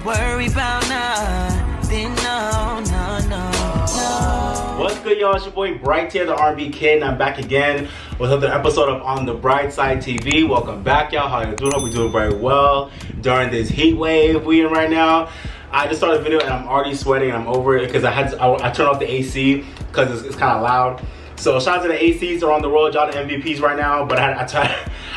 worry about nothing, no, no, no, no. What's good, y'all? It's your boy Bright here, the R&B kid, and I'm back again with another episode of On the Bright Side TV. Welcome back, y'all. How you doing? Hope you're doing very well during this heat wave we in right now. I just started the video and I'm already sweating. I'm over it because I turned off the AC because it's kind of loud. So shout out to the ACs that are on the road, y'all the MVPs right now. But I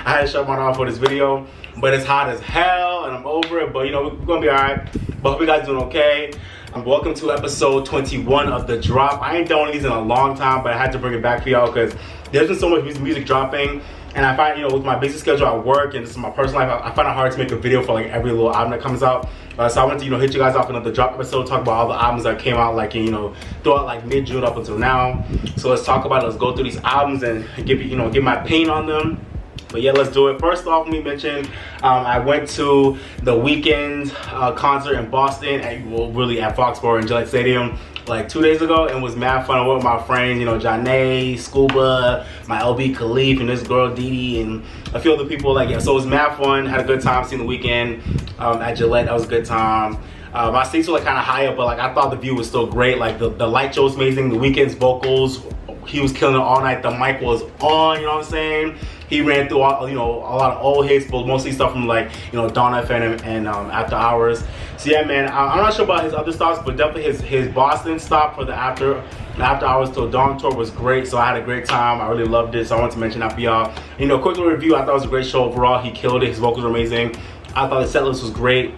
had to shut mine off for this video. But it's hot as hell and I'm over it. But you know, we're gonna be alright. But hope you guys doing okay. Welcome to episode 21 of The Drop. I ain't done one of these in a long time, but I had to bring it back for y'all because there's been so much music dropping. And I find, you know, with my busy schedule at work and this is my personal life, I find it hard to make a video for like every little album that comes out. So I wanted to, you know, hit you guys off another Drop episode, talk about all the albums that came out like, you know, throughout like mid-June up until now. So let's talk about it. Let's go through these albums and give you, give my opinion on them. But yeah, let's do it. First off, let me mention, I went to the Weeknd concert in Boston, at Foxborough and Gillette Stadium like 2 days ago, and was mad fun. I went with my friends, you know, Janae, Scuba, my LB Khalif, and this girl Didi, and a few other people. Like, yeah, so it was mad fun. Had a good time seeing the Weeknd at Gillette. That was a good time. My seats were like kind of high up, but like I thought the view was still great. Like the light show was amazing. The Weeknd's vocals, he was killing it all night. The mic was on, you know what I'm saying? He ran through all, you know, a lot of old hits, but mostly stuff from like, you know, Dawn FM and After Hours. So yeah, man, I'm not sure about his other stops, but definitely his Boston stop for the After Hours till Dawn tour was great. So I had a great time. I really loved it. So I wanted to mention that for y'all. You know, quick little review. I thought it was a great show overall. He killed it. His vocals were amazing. I thought the set list was great.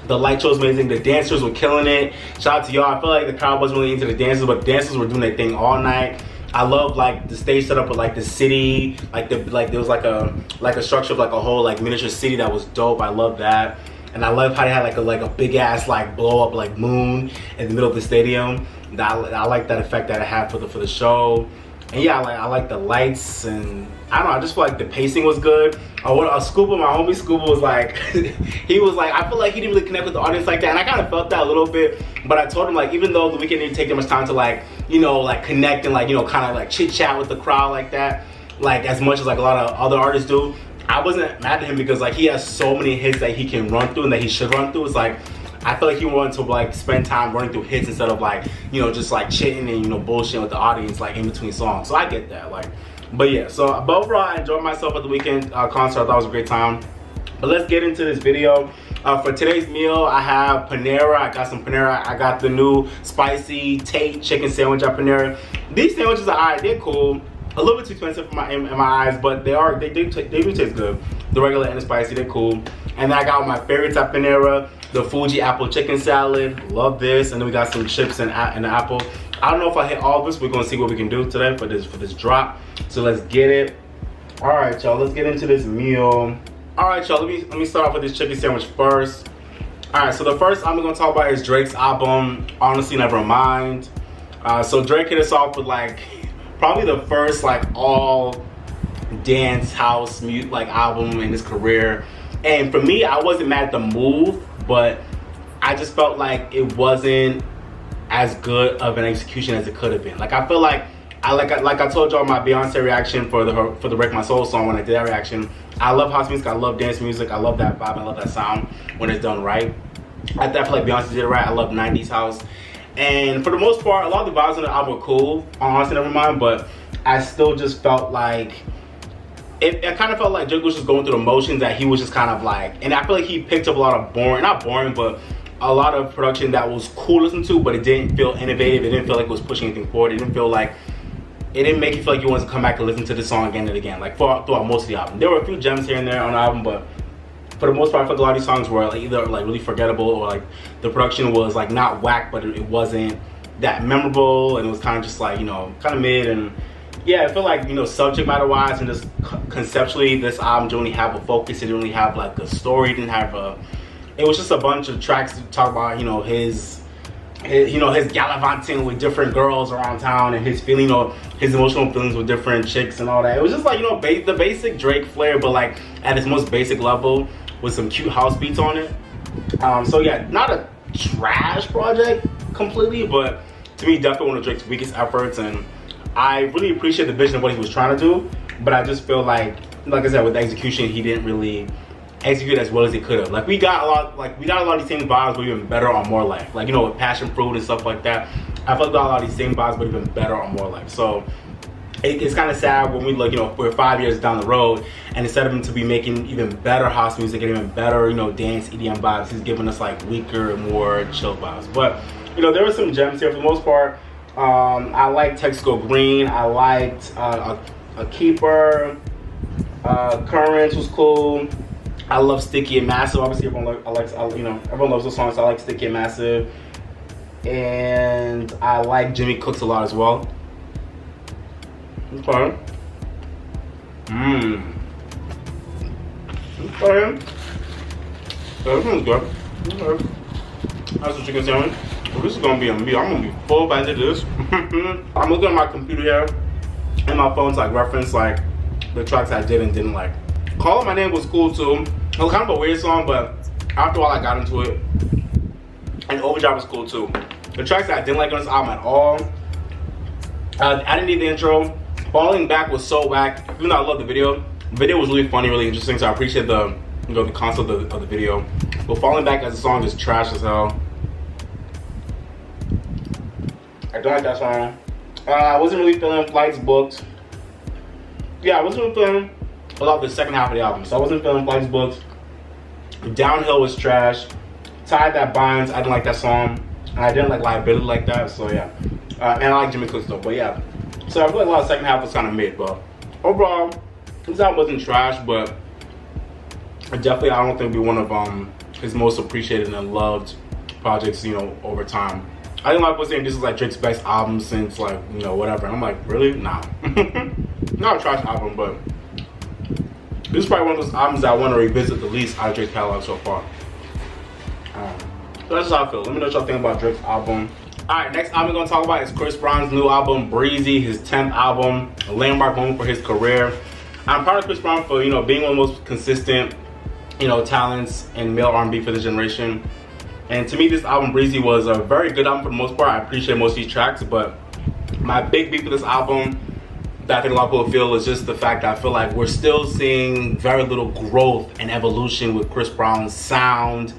The light show was amazing. The dancers were killing it. Shout out to y'all. I feel like the crowd wasn't really into the dancers, but the dancers were doing their thing all night. I love like the stage setup with like the city, there was like a structure of like a whole like miniature city that was dope. I love that, and I love how they had like a big ass like blow up like moon in the middle of the stadium. I like that effect that it had for the show. And yeah, I like the lights, and I don't know, I just feel like the pacing was good. Scuba, my homie Scuba was like, he was like, I feel like he didn't really connect with the audience like that, and I kind of felt that a little bit, but I told him like, even though the Weeknd didn't take that much time to like, you know, like connect and like, you know, kind of like chit chat with the crowd like that, like as much as like a lot of other artists do, I wasn't mad at him because like he has so many hits that he can run through and that he should run through. It's like, I feel like he wanted to like spend time running through hits instead of like, you know, just like chitting and, you know, bullshitting with the audience like in between songs. So I get that, like, but yeah. So but overall, I enjoyed myself at the Weeknd concert. I thought it was a great time. But let's get into this video. For today's meal, I have Panera. I got some Panera. I got the new spicy Tate chicken sandwich at Panera. These sandwiches are alright. They're cool. A little bit too expensive for in my eyes, but they do taste good. The regular and the spicy, they're cool. And then I got my favorites at Panera. The Fuji apple chicken salad, love this, and then we got some chips and an apple. I don't know if I hit all of this. We're gonna see what we can do today for this drop. So let's get it. All right, y'all. Let's get into this meal. All right, y'all. Let me start off with this chicken sandwich first. All right. So the first album I'm gonna talk about is Drake's album, Honestly Nevermind. So Drake hit us off with like probably the first like all dance house like album in his career. And for me, I wasn't mad at the move, but I just felt like it wasn't as good of an execution as it could have been. Like I feel like I told y'all my Beyonce reaction for the Break My Soul song when I did that reaction. I love house music, I love dance music, I love that vibe, I love that sound when it's done right. I feel like Beyonce did it right. I love 90s house. And for the most part, a lot of the vibes on the album were cool, honestly, never mind, but I still just felt like it kind of felt like Drake was just going through the motions, that he was just kind of like, and I feel like he picked up a lot of not boring, but a lot of production that was cool to listen to, but it didn't feel innovative. It didn't feel like it was pushing anything forward. It didn't make you feel like you wanted to come back and listen to the song again and again, like throughout most of the album. There were a few gems here and there on the album, but for the most part, I feel like a lot of these songs were like either like really forgettable or like the production was like not whack, but it wasn't that memorable, and it was kind of just like, you know, kind of mid. And yeah, I feel like, you know, subject matter wise and just conceptually, this album didn't really have a focus. It didn't really have like a story. It didn't have it was just a bunch of tracks to talk about, you know, his gallivanting with different girls around town and his feeling, you know, his emotional feelings with different chicks and all that. It was just like, you know, the basic Drake flair, but like at its most basic level with some cute house beats on it. So yeah, not a trash project completely, but to me, definitely one of Drake's weakest efforts. And I really appreciate the vision of what he was trying to do, but I just feel like I said, with the execution, he didn't really execute as well as it could have. Like we got a lot of these same vibes, but even better on More Life. Like, you know, with Passion Fruit and stuff like that. I feel like we got a lot of these same vibes, but even better on More Life. So it's kind of sad when we look, you know, we're 5 years down the road, and instead of him to be making even better house music and even better, you know, dance EDM vibes, he's giving us like weaker and more chill vibes. But you know, there were some gems here for the most part. I liked Texas Go Green. I liked a Keeper. Currents was cool. I love Sticky and Massive. Obviously, everyone loves those songs. So I like Sticky and Massive, and I like Jimmy Cooks a lot as well. Okay. Okay. Everything's good. Okay. That's the chicken sandwich. Well, this is gonna be a meal. I'm gonna be full by the end of this. I'm looking at my computer here and my phone to like reference like the tracks I did and didn't like. Calling My Name was cool too. It was kind of a weird song, but after a while I got into it. And Overdrive was cool too. The tracks that I didn't like on this album at all, I didn't need the intro. Falling Back was so whack. Even though I love the video was really funny, really interesting. So I appreciate the the concept of the video. But Falling Back as a song is trash as hell. I don't like that song. I wasn't really feeling Flights Booked. Yeah, I wasn't really feeling a lot of the second half of the album. So I wasn't feeling Flights Booked. Downhill was trash. Tie That Binds, I didn't like that song. And I didn't like Liability like that, so yeah. And I like Jimmy Cooks though, but yeah. So I feel like a lot of the second half was kind of mid, but overall, this album wasn't trash, but definitely I don't think it'll be one of his most appreciated and loved projects, you know, over time. I didn't like people saying this is like Drake's best album since like, you know, whatever. And I'm like, really? Nah. Not a trash album, but this is probably one of those albums that I want to revisit the least out of Drake's catalog so far. So that's how I feel. Let me know what y'all think about Drake's album. Alright, next album we're going to talk about is Chris Brown's new album, Breezy, his 10th album, a landmark moment for his career. I'm proud of Chris Brown for, you know, being one of the most consistent, you know, talents in male R&B for this generation. And to me, this album, Breezy, was a very good album for the most part. I appreciate most of these tracks, but my big beef with this album that I think a lot of people feel is just the fact that I feel like we're still seeing very little growth and evolution with Chris Brown's sound,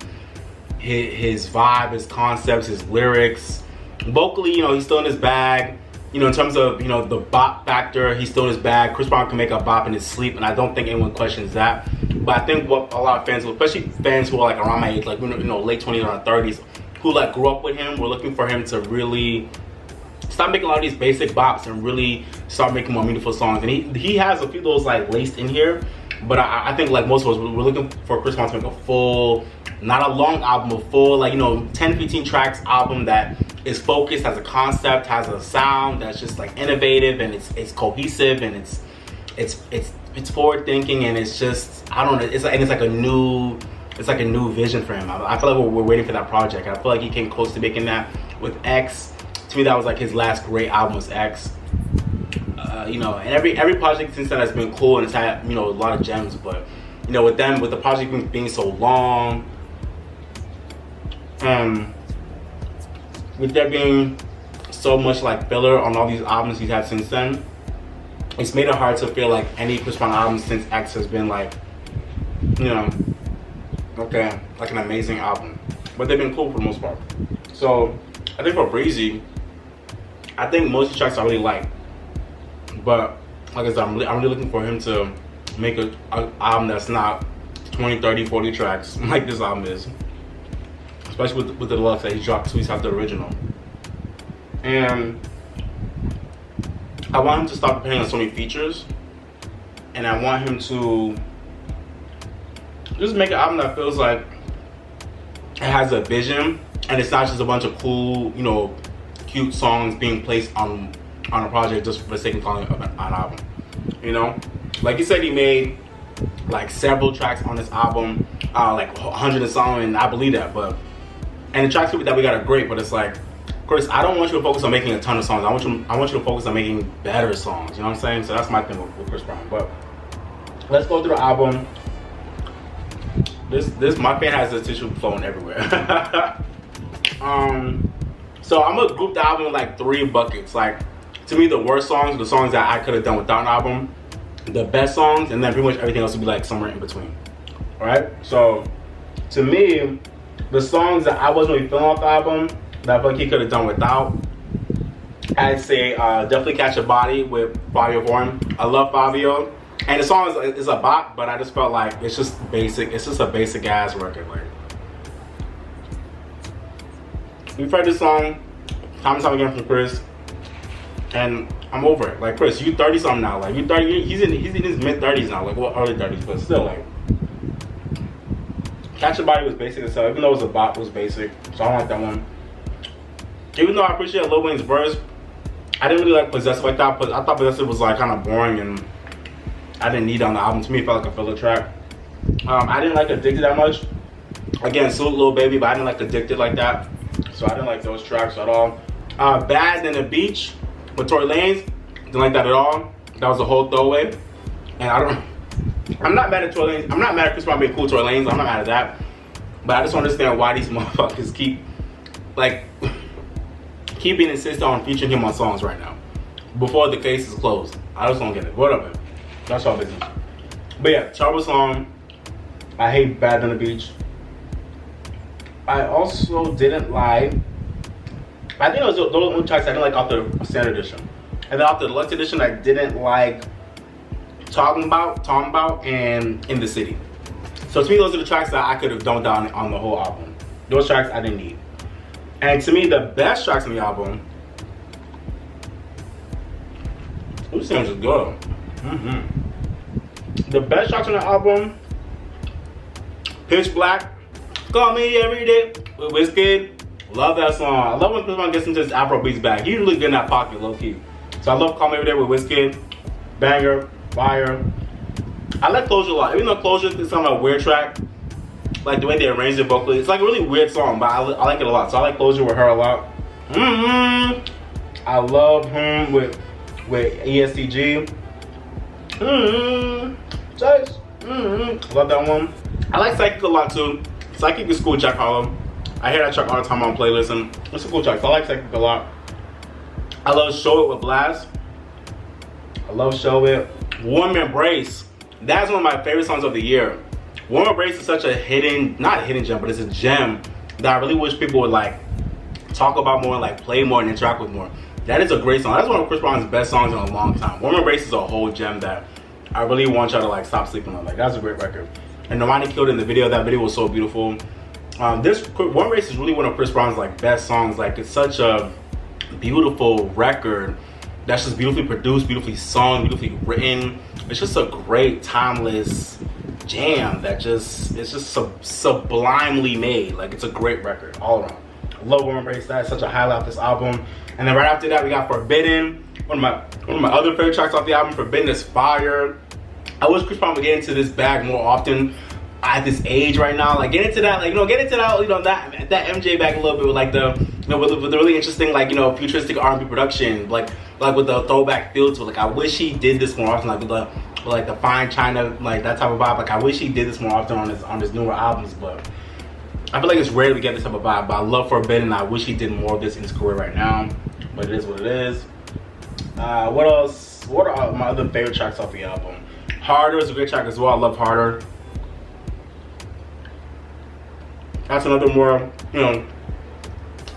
his vibe, his concepts, his lyrics. Vocally, you know, he's still in his bag. You know, in terms of, you know, the bop factor, he's still in his bag. Chris Brown can make a bop in his sleep, and I don't think anyone questions that. But I think what a lot of fans, especially fans who are like around my age, like, you know, late 20s or 30s, who like grew up with him, were looking for him to really stop making a lot of these basic bops and really start making more meaningful songs. And he has a few of those like laced in here, but I think like most of us, we're looking for Chris Brown to make a full, not a long album, a full, like, you know, 10, 15 tracks album that is focused, has a concept, has a sound that's just like innovative, and it's cohesive, and it's forward thinking, and it's just, I don't know, it's like a new vision for him. I feel like we're waiting for that project. I feel like he came close to making that with X. To me, that was like his last great album was X. You know, and every project since then has been cool, and it's had, you know, a lot of gems. But you know, with the project being so long, with there being so much like filler on all these albums he's had since then, it's made it hard to feel like any Chris Brown album since X has been like, you know, okay, like an amazing album. But they've been cool for the most part. So I think for Breezy, I think most of the tracks I really like. But like I said, I'm really looking for him to make an album that's not 20, 30, 40 tracks like this album is. Especially with the deluxe that he dropped 2 weeks after the original. And I want him to stop depending on so many features. And I want him to just make an album that feels like it has a vision, and it's not just a bunch of cool, you know, cute songs being placed on a project just for the sake of calling it an album. You know, like he said, he made like several tracks on this album, like 100 and something, and I believe that. But and the tracks that we got are great, but it's like, Chris, I don't want you to focus on making a ton of songs. I want you to focus on making better songs. You know what I'm saying? So that's my thing with Chris Brown. But let's go through the album. This my pen has the tissue flowing everywhere. So I'm gonna group the album in like 3 buckets. Like, to me, the worst songs, the songs that I could have done without an album, the best songs, and then pretty much everything else would be like somewhere in between. right? So to me, the songs that I wasn't really feeling off the album that I feel like he could have done without, I'd say definitely Catch a Body with Fabio Foreign. I love Fabio, and the song is a bop, but I just felt like it's just basic. It's just a basic ass record. Like, we've heard this song time and time again from Chris, and I'm over it. Like, Chris, you 30 something now. Like, you 30. He's in his mid 30s now. Like, well, early 30s, but still, like, Catch a Body was basic as hell. Even though it was a bop, it was basic. So I don't like that one. Even though I appreciate Lil Wayne's verse, I didn't really like Possessive like that. But I thought Possessive was like kind of boring, and I didn't need it on the album. To me, it felt like a filler track. I didn't like Addicted that much. Again, salute Lil Baby, but I didn't like Addicted like that. So I didn't like those tracks at all. Bad Than the Beach with Tory Lanez, didn't like that at all. That was a whole throwaway. And I'm not mad at Tory Lanez. I'm not mad at Chris Brown being cool with Tory Lanez. I'm not mad at that. But I just don't understand why these motherfuckers keep being insistent on featuring him on songs right now before the case is closed. I just don't get it. Whatever. That's all business. But yeah, terrible song. I hate Bad Than the Beach. I also didn't like, I think it was those only tracks I didn't like off the standard edition. And then off the deluxe edition, I didn't like Talking About, and In the City. So to me, those are the tracks that I could have dumped down on the whole album. Those tracks I didn't need. And to me, the best tracks on the album, these things are good. The best tracks on the album, Pitch Black, Call Me Every Day with WESTSIDE. Love that song. I love when Chris Brown gets into his Afro beats back. He's really good in that pocket, low key. So I love Call Me Every Day with WESTSIDE. Banger, fire. I like Closure a lot. Even though Closure is kind of a weird track, like the way they arranged it vocally, it's like a really weird song, but I like it a lot. So I like Closure with her a lot. I love him with ESTG. Chase. Love that one. I like Psychic a lot too. Psychic is cool, Jack Harlow. I hear that track all the time on playlists, and it's a cool track. So I like Psychic a lot. I love Show It with Blast. I love Show It. Warm Embrace. That's one of my favorite songs of the year. Warm Embrace is such a not a hidden gem, but it's a gem that I really wish people would like talk about more, like play more and interact with more. That is a great song. That's one of Chris Brown's best songs in a long time. Warm Embrace is a whole gem that I really want y'all to like stop sleeping on. Like, that's a great record. And Damini killed in the video. That video was so beautiful. This Warm Embrace is really one of Chris Brown's like best songs. Like, it's such a beautiful record that's just beautifully produced, beautifully sung, beautifully written. It's just a great timeless jam that it's just sublimely made. Like, it's a great record all around. I love Warm Embrace. That's such a highlight of this album. And then right after that, we got Forbidden. One of my other favorite tracks off the album. Forbidden is fire. I wish Chris Brown would get into this bag more often at this age right now. Like, get into that, like, get into that, that MJ bag a little bit with like the, with the really interesting, like, futuristic R&B production, like with the throwback feel to it. Like, I wish he did this more often, like with the fine china, like that type of vibe. Like, I wish he did this more often on his newer albums, but I feel like it's rare to get this type of vibe. But I love Forbidden. I wish he did more of this in his career right now, but it is what it is. What else? What are my other favorite tracks off the album? Harder is a great track as well. I love Harder. That's another more,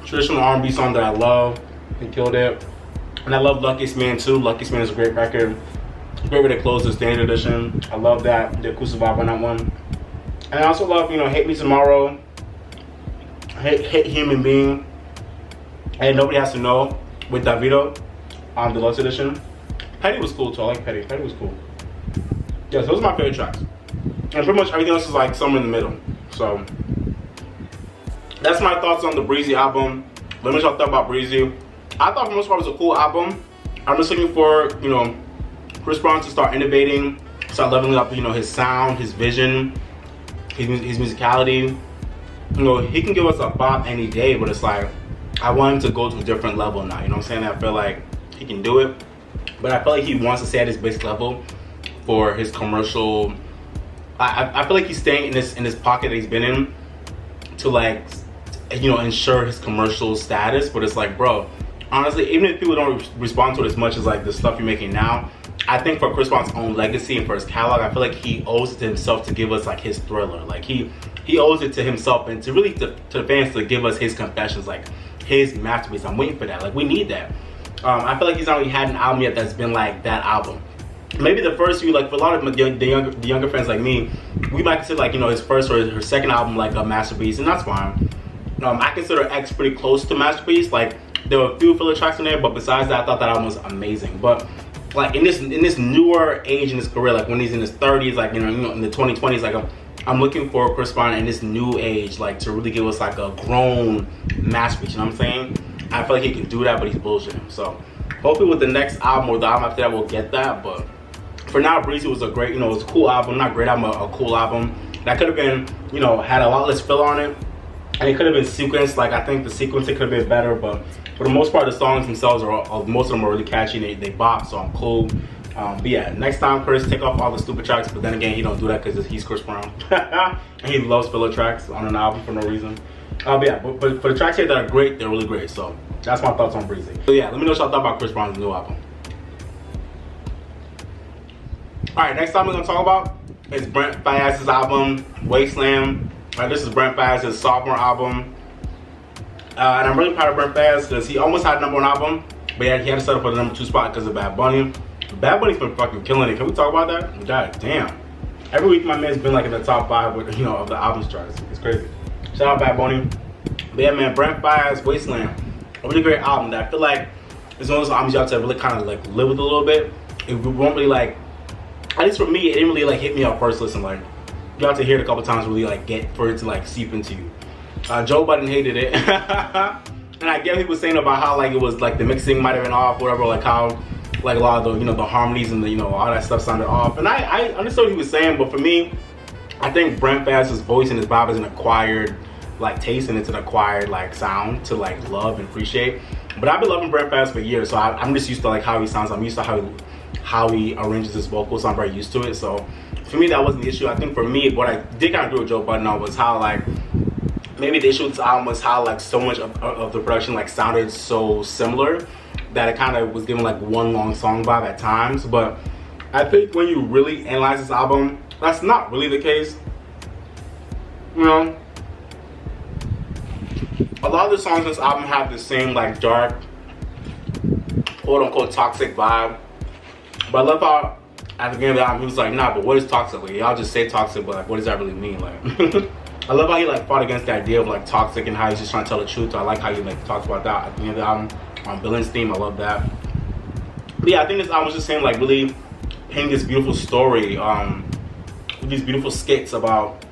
traditional R&B song that I love. He killed it. And I love Luckiest Man too. Luckiest Man is a great record. Great way to close the standard edition. I love that. The acoustic vibe on that one. And I also love, Hate Me Tomorrow. Hate Human Being. And Nobody Has to Know with Davido on the deluxe edition. Petty was cool too. I like Petty. Petty was cool. Yes, those are my favorite tracks. And pretty much everything else is like somewhere in the middle. So that's my thoughts on the Breezy album. Let me know what y'all thought about Breezy. I thought for the most part it was a cool album. I'm just looking for, Chris Brown to start innovating, start leveling up, his sound, his vision, his musicality. He can give us a bop any day, but it's like, I want him to go to a different level now. You know what I'm saying? I feel like he can do it, but I feel like he wants to stay at his basic level for his commercial. I feel like he's staying in this pocket that he's been in to like, ensure his commercial status. But it's like, bro, honestly, even if people don't respond to it as much as like the stuff you're making now, I think for Chris Brown's own legacy and for his catalog, I feel like he owes it to himself to give us like his Thriller. Like he owes it to himself and to really to the fans to give us his Confessions, like his masterpiece. I'm waiting for that. Like we need that. I feel like he's not really had an album yet that's been like that album. Maybe the first few, like for a lot of the younger fans like me, we might consider like, you know, his first or her second album like a masterpiece, and that's fine. I consider X pretty close to masterpiece. Like there were a few filler tracks in there, but besides that, I thought that album was amazing. But like in this newer age in his career, like when he's in his 30s, like you know in the 2020s, like I'm looking for Chris Brown in this new age, like to really give us like a grown masterpiece. You know what I'm saying? I feel like he can do that, but he's bullshitting. So hopefully with the next album or the album after that, we'll get that. But for now, Breezy was a great, you know, it was a cool album, not great album, a cool album. That could have been, you know, had a lot less filler on it, and it could have been sequenced. Like I think the sequencing could have been better, but for the most part, the songs themselves most of them are really catchy. They bop, so I'm cool. But yeah, next time Chris take off all the stupid tracks, but then again, he don't do that because he's Chris Brown, and he loves filler tracks on an album for no reason. But yeah, but for the tracks here that are great, they're really great. So that's my thoughts on Breezy. So yeah, let me know what y'all thought about Chris Brown's new album. Alright, next time we're gonna talk about is Brent Faiyaz's album, Wasteland. This is Brent Faiyaz's sophomore album. And I'm really proud of Brent Faiyaz because he almost had a #1 album, but he had to settle for the #2 spot because of Bad Bunny. Bad Bunny's been fucking killing it. Can we talk about that? God damn. Every week my man's been like in the top 5 with, you know, of the albums charts. It's crazy. Shout out Bad Bunny. But yeah, man, Brent Faiyaz, Wasteland. A really great album that I feel like it's one of those albums you have to really kind of like live with a little bit. It won't really like, at least for me, it didn't really like hit me up first listen. Like you have to hear it a couple times, really like get for it to like seep into you. Joe Budden hated it, and I get people saying about how like it was like the mixing might have been off, whatever. Like how like a lot of the, you know, the harmonies and the, you know, all that stuff sounded off. And I understood what he was saying, but for me, I think Brent Faiyaz's voice and his vibe is an acquired like taste, and it's an acquired like sound to like love and appreciate. But I've been loving Brent Faiyaz for years, so I'm just used to like how he sounds. I'm used to how he arranges his vocals, so I'm very used to it. So for me, that wasn't the issue. I think for me, what I did kind of agree with Joe Budden on was how like maybe the issue with the album was how like so much of the production like sounded so similar that it kind of was given like one long song vibe at times. But I think when you really analyze this album, that's not really the case. You know, a lot of the songs in this album have the same like dark, quote unquote toxic vibe. But I love how at the beginning of the album he was like, nah, but what is toxic? Like y'all just say toxic, but like what does that really mean? Like I love how he like fought against the idea of like toxic and how he's just trying to tell the truth. I like how he like talks about that at the end of the album on Villain's theme. I love that. But yeah, I think this album was just saying like really painting this beautiful story, with these beautiful skits about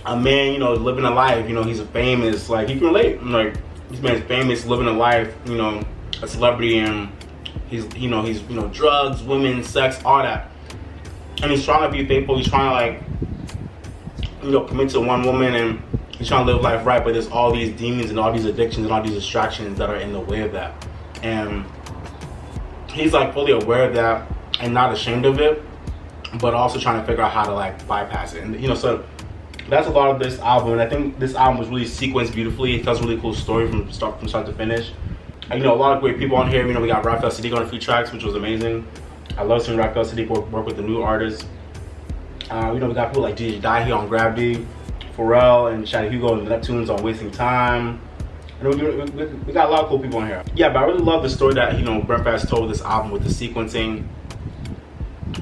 a man, you know, living a life. You know, he's famous, like he can relate. Like this man's famous, living a life, you know, a celebrity, and he's drugs, women, sex, all that. And he's trying to be faithful. He's trying to like, you know, commit to one woman, and he's trying to live life right. But there's all these demons and all these addictions and all these distractions that are in the way of that. And he's like fully aware of that and not ashamed of it, but also trying to figure out how to like bypass it. And you know, so that's a lot of this album. And I think this album was really sequenced beautifully. It tells a really cool story from start to finish. And, you know, a lot of great people on here. You know, we got Raphael Sadiq on a few tracks, which was amazing. I love seeing Raphael Sadiq work with the new artists. You know, we got people like DJ Dahi on Gravity, Pharrell and Shadi Hugo and the Neptunes on Wasting Time. You know, we got a lot of cool people on here. Yeah, but I really love the story that, you know, Brent Faiyaz told this album with the sequencing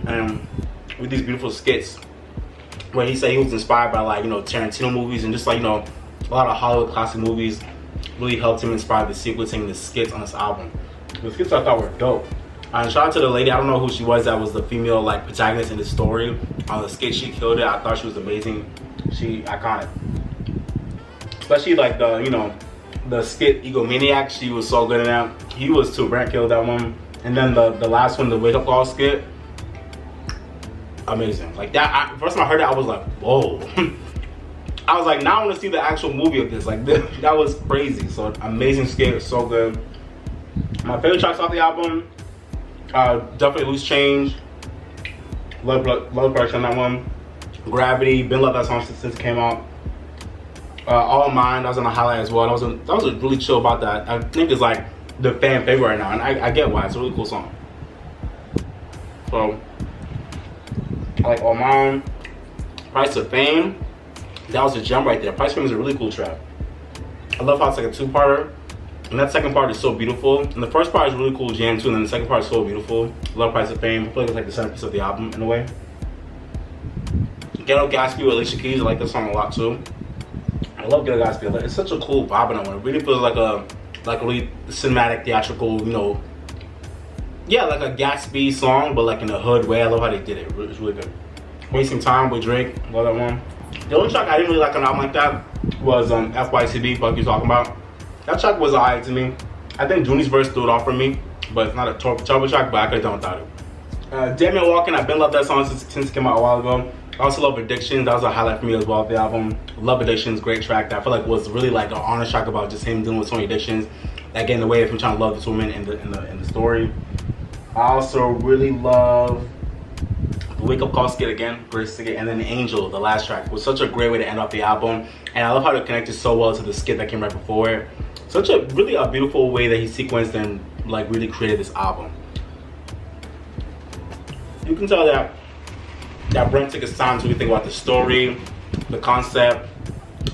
and with these beautiful skits, where he said he was inspired by like, you know, Tarantino movies and just like, you know, a lot of Hollywood classic movies really helped him inspire the sequencing and the skits on this album. The skits I thought were dope. And shout out to the lady, I don't know who she was, that was the female like protagonist in the story. On the skit, she killed it. I thought she was amazing. She iconic. Especially like the, you know, the skit Egomaniac, she was so good in that. He was too. Brent killed that one. And then the last one, the Wake Up Call skit, amazing. Like that, first time I heard it, I was like, whoa. I was like, now I want to see the actual movie of this. Like that was crazy. So amazing skit, so good. My favorite tracks off the album, definitely Loose Change. Love production on that one. Gravity, been loved that song since it came out. All Mine, that was on the highlight as well. That was a really chill about that. I think it's like the fan favorite right now, and I get why. It's a really cool song. So I like Omah, Price of Fame. That was a gem right there. Price of Fame is a really cool track. I love how it's like a two-parter. And that second part is so beautiful. And the first part is really cool jam too, and then the second part is so beautiful. Love Price of Fame. I feel like it's like the centerpiece of the album in a way. Ghetto Gatsby with Alicia Keys, I like that song a lot too. I love Ghetto Gatsby. It's such a cool vibe in that one. It really feels like a really cinematic, theatrical, you know, yeah, like a Gatsby song, but like in a hood way. I love how they did it. It's really good. Wasting Time with Drake, love that one. The only track I didn't really like on an album like that was FYCB, Fuck You Talking About. That track was alright to me. I think Junie's verse threw it off for me, but it's not a trouble track, but I could have done without it. Damien Walking, I've been loved that song since it came out a while ago. I also love Addiction. That was a highlight for me as well of the album. Love Addictions, great track that I feel like was really like an honest track about just him dealing with so many addictions that get in the way of him trying to love this woman in the story. I also really love the Wake Up Call skit again, great skit, and then Angel, the last track, was such a great way to end off the album. And I love how it connected so well to the skit that came right before it. Such a really a beautiful way that he sequenced and like really created this album. You can tell that Brent took his time to really think about the story, the concept,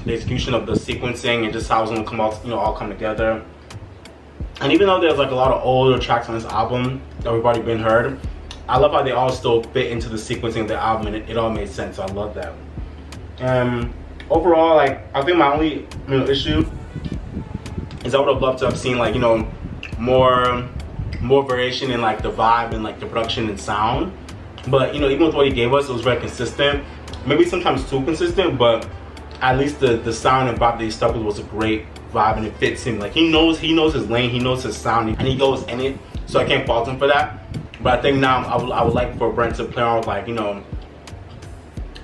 the execution of the sequencing, and just how it's gonna come out, you know, all come together. And even though there's like a lot of older tracks on this album that we've already been heard, I love how they all still fit into the sequencing of the album, and it all made sense. So I love that. Overall, like I think my only issue is I would have loved to have seen like more variation in like the vibe and like the production and sound. But even with what he gave us, it was very consistent. Maybe sometimes too consistent, but at least the sound and vibe that he stuck with was a great vibe, and it fits him. Like he knows his lane, he knows his sound, and he goes in it. So I can't fault him for that. But I think now I would like for Brent to play around with like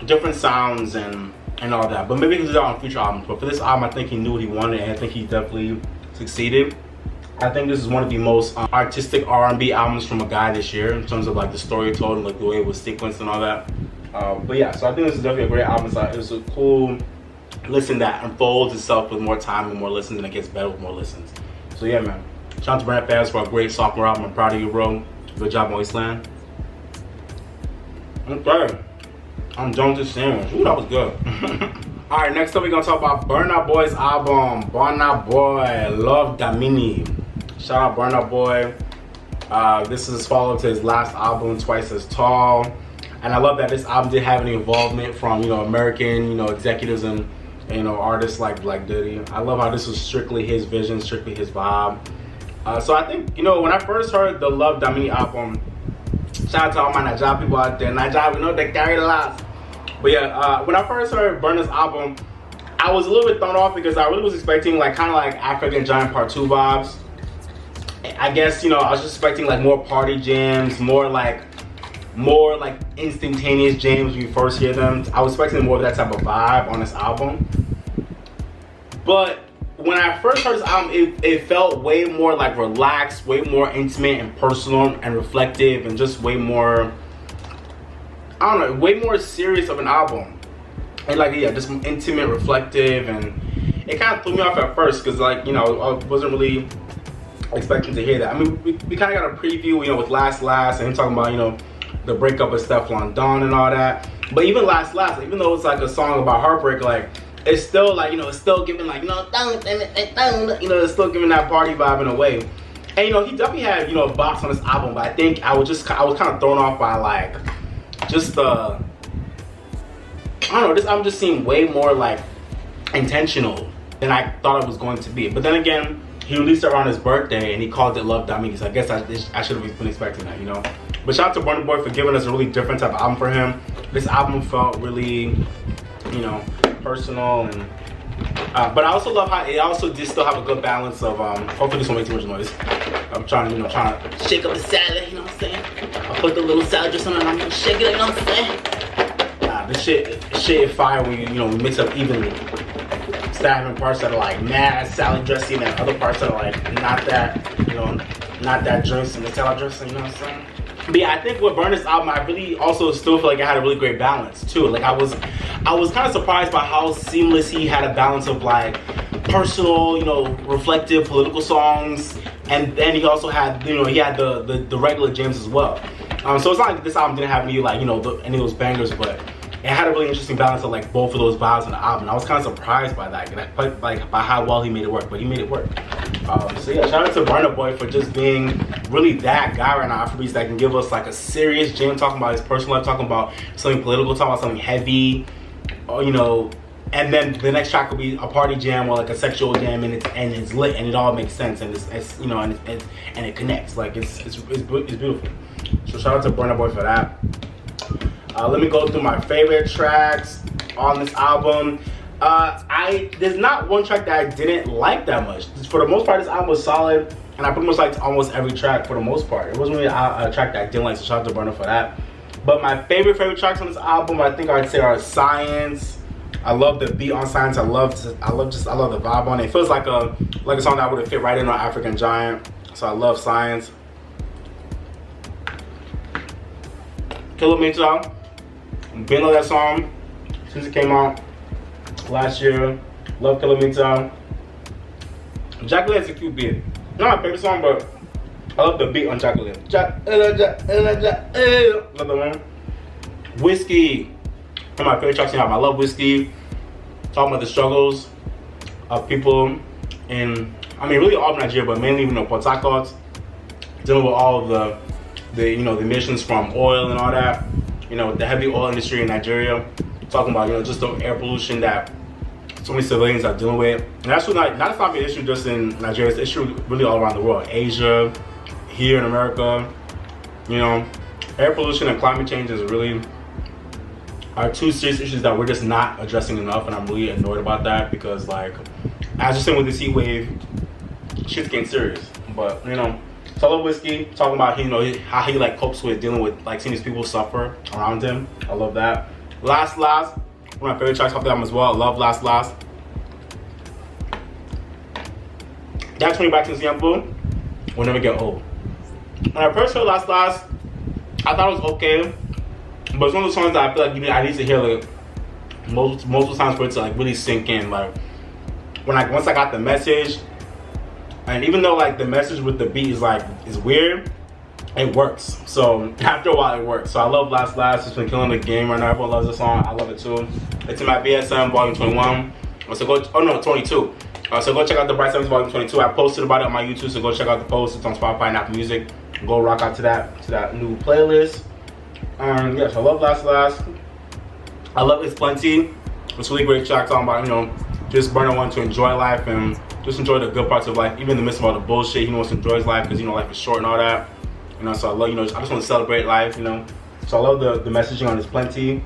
different sounds and all that. But maybe he can do that on future albums. But for this album, I think he knew what he wanted, and I think he definitely succeeded. I think this is one of the most artistic R&B albums from a guy this year in terms of like the story told and like the way it was sequenced and all that. But yeah, so I think this is definitely a great album. So it was a cool listen that unfolds itself with more time and more listens, and it gets better with more listens. So yeah, man. Shout out to Brent Faiyaz for a great sophomore album. I'm proud of you, bro. Good job on Wasteland. Okay. I'm done with this sandwich. Ooh, that was good. Alright, next up we're gonna talk about Burna Boy's album. Burna Boy, Love Damini. Shout out Burna Boy. This is follow to his last album, Twice as Tall. And I love that this album did have any involvement from American executives and artists like Diddy. I love how this was strictly his vision, strictly his vibe. So I think when I first heard the Love Damini album, shout out to all my Naija people out there. Naija, they carry the lots. But yeah, when I first heard Burna's album, I was a little bit thrown off because I really was expecting like kind of like African Giant Part 2 vibes. I guess I was just expecting like more party jams, more like instantaneous jams when you first hear them. I was expecting more of that type of vibe on this album. But when I first heard this album, it felt way more like relaxed, way more intimate and personal and reflective, and just way more, I don't know, way more serious of an album. And like, yeah, just intimate, reflective, and it kind of threw me off at first because like, I wasn't really expecting to hear that. I mean, we kind of got a preview, with Last and him talking about, the breakup of Stefflon Don and all that. But even Last, even though it's like a song about heartbreak, like, it's still like, it's still giving like, it's still giving that party vibe in a way. And he definitely had, a box on this album, but I think I was kind of thrown off by like, just the, I don't know, this album just seemed way more like intentional than I thought it was going to be. But then again, he released it around his birthday and he called it Love Damini, so I guess I should have been expecting that, But shout out to Burna Boy for giving us a really different type of album for him. This album felt really, personal, and but I also love how it also did still have a good balance of hopefully this won't make too much noise. I'm trying to shake up the salad, what I'm saying? I put the little salad dressing on and I'm gonna shake it, what I'm saying? Nah, this shit is fire when we mix up evenly. Instead of having parts that are like mad salad dressing and other parts that are like not that dressing, the salad dressing, what I'm saying? But yeah, I think with Burna's album, I really also still feel like it had a really great balance too. Like I was kind of surprised by how seamless he had a balance of like personal, reflective political songs, and then he also had, he had the regular jams as well. So it's not like this album didn't have any like, you know, any of those bangers, but it had a really interesting balance of like both of those vibes on the album. I was kind of surprised by that, like by how well he made it work, but he made it work. So yeah, shout out to Burna Boy for just being really that guy right now, Afrobeats, that can give us like a serious jam, talking about his personal life, talking about something political, talking about something heavy, or, you know, and then the next track will be a party jam or like a sexual jam, and it's lit and it all makes sense, and it's you know, and it connects, like it's beautiful. So shout out to Burna Boy for that. Let me go through my favorite tracks on this album. There's not one track that I didn't like that much. For the most part, this album was solid, and I pretty much liked almost every track for the most part. It wasn't really a track that I didn't like, so shout out to Burna for that. But my favorite tracks on this album, I think I'd say, are Science. I love the beat on Science. I love the vibe on it. It feels like a song that would have fit right in on African Giant. So I love Science. Kilometer. Been on that song since it came out last year. Love Kilometer. Chocolate is a cute beat. Not my favorite song, but I love the beat on Chocolate. Love the one. Whiskey. One of my favorite tracks in the album. I love Whiskey. Talking about the struggles of people in, I mean, really all of Nigeria, but mainly, you know, Port Harcourt, dealing with all of the you know, the emissions from oil and all that, you know, the heavy oil industry in Nigeria. Talking about, you know, just the air pollution that so many civilians are dealing with. And that's not an issue just in Nigeria, it's an issue really all around the world. Asia, here in America, you know, air pollution and climate change is really are two serious issues that we're just not addressing enough, and I'm really annoyed about that, because like, as you're saying with this heat wave, shit's getting serious. But you know, so I love Whiskey, talking about, you know, how he like copes with dealing with like seeing these people suffer around him. I love that. Last, one of my favorite tracks off the album as well. I love Last. That's when you're back to the sample will never get old. When I first heard Last, I thought it was okay. But it's one of those songs that I feel like I need to hear like multiple times for it to like really sink in. Like once I got the message, and even though like the message with the beat is weird, it works. So after a while, it works. So I love Last. It's been killing the game right now. Everyone loves the song. I love it too. It's in my BSM Volume 21. So 22. So go check out the Bright 7 Volume 22. I posted about it on my YouTube, so go check out the post. It's on Spotify and Apple Music. Go rock out to that new playlist. Yes, I love Last. I love It's Plenty. It's a really great track talking about, you know, just Burna wanting to enjoy life and just enjoy the good parts of life, even in the midst of all the bullshit. He wants to enjoy his life because, you know, life is short and all that. You know, so I love, you know, I just want to celebrate life, you know. So I love the messaging on It's Plenty.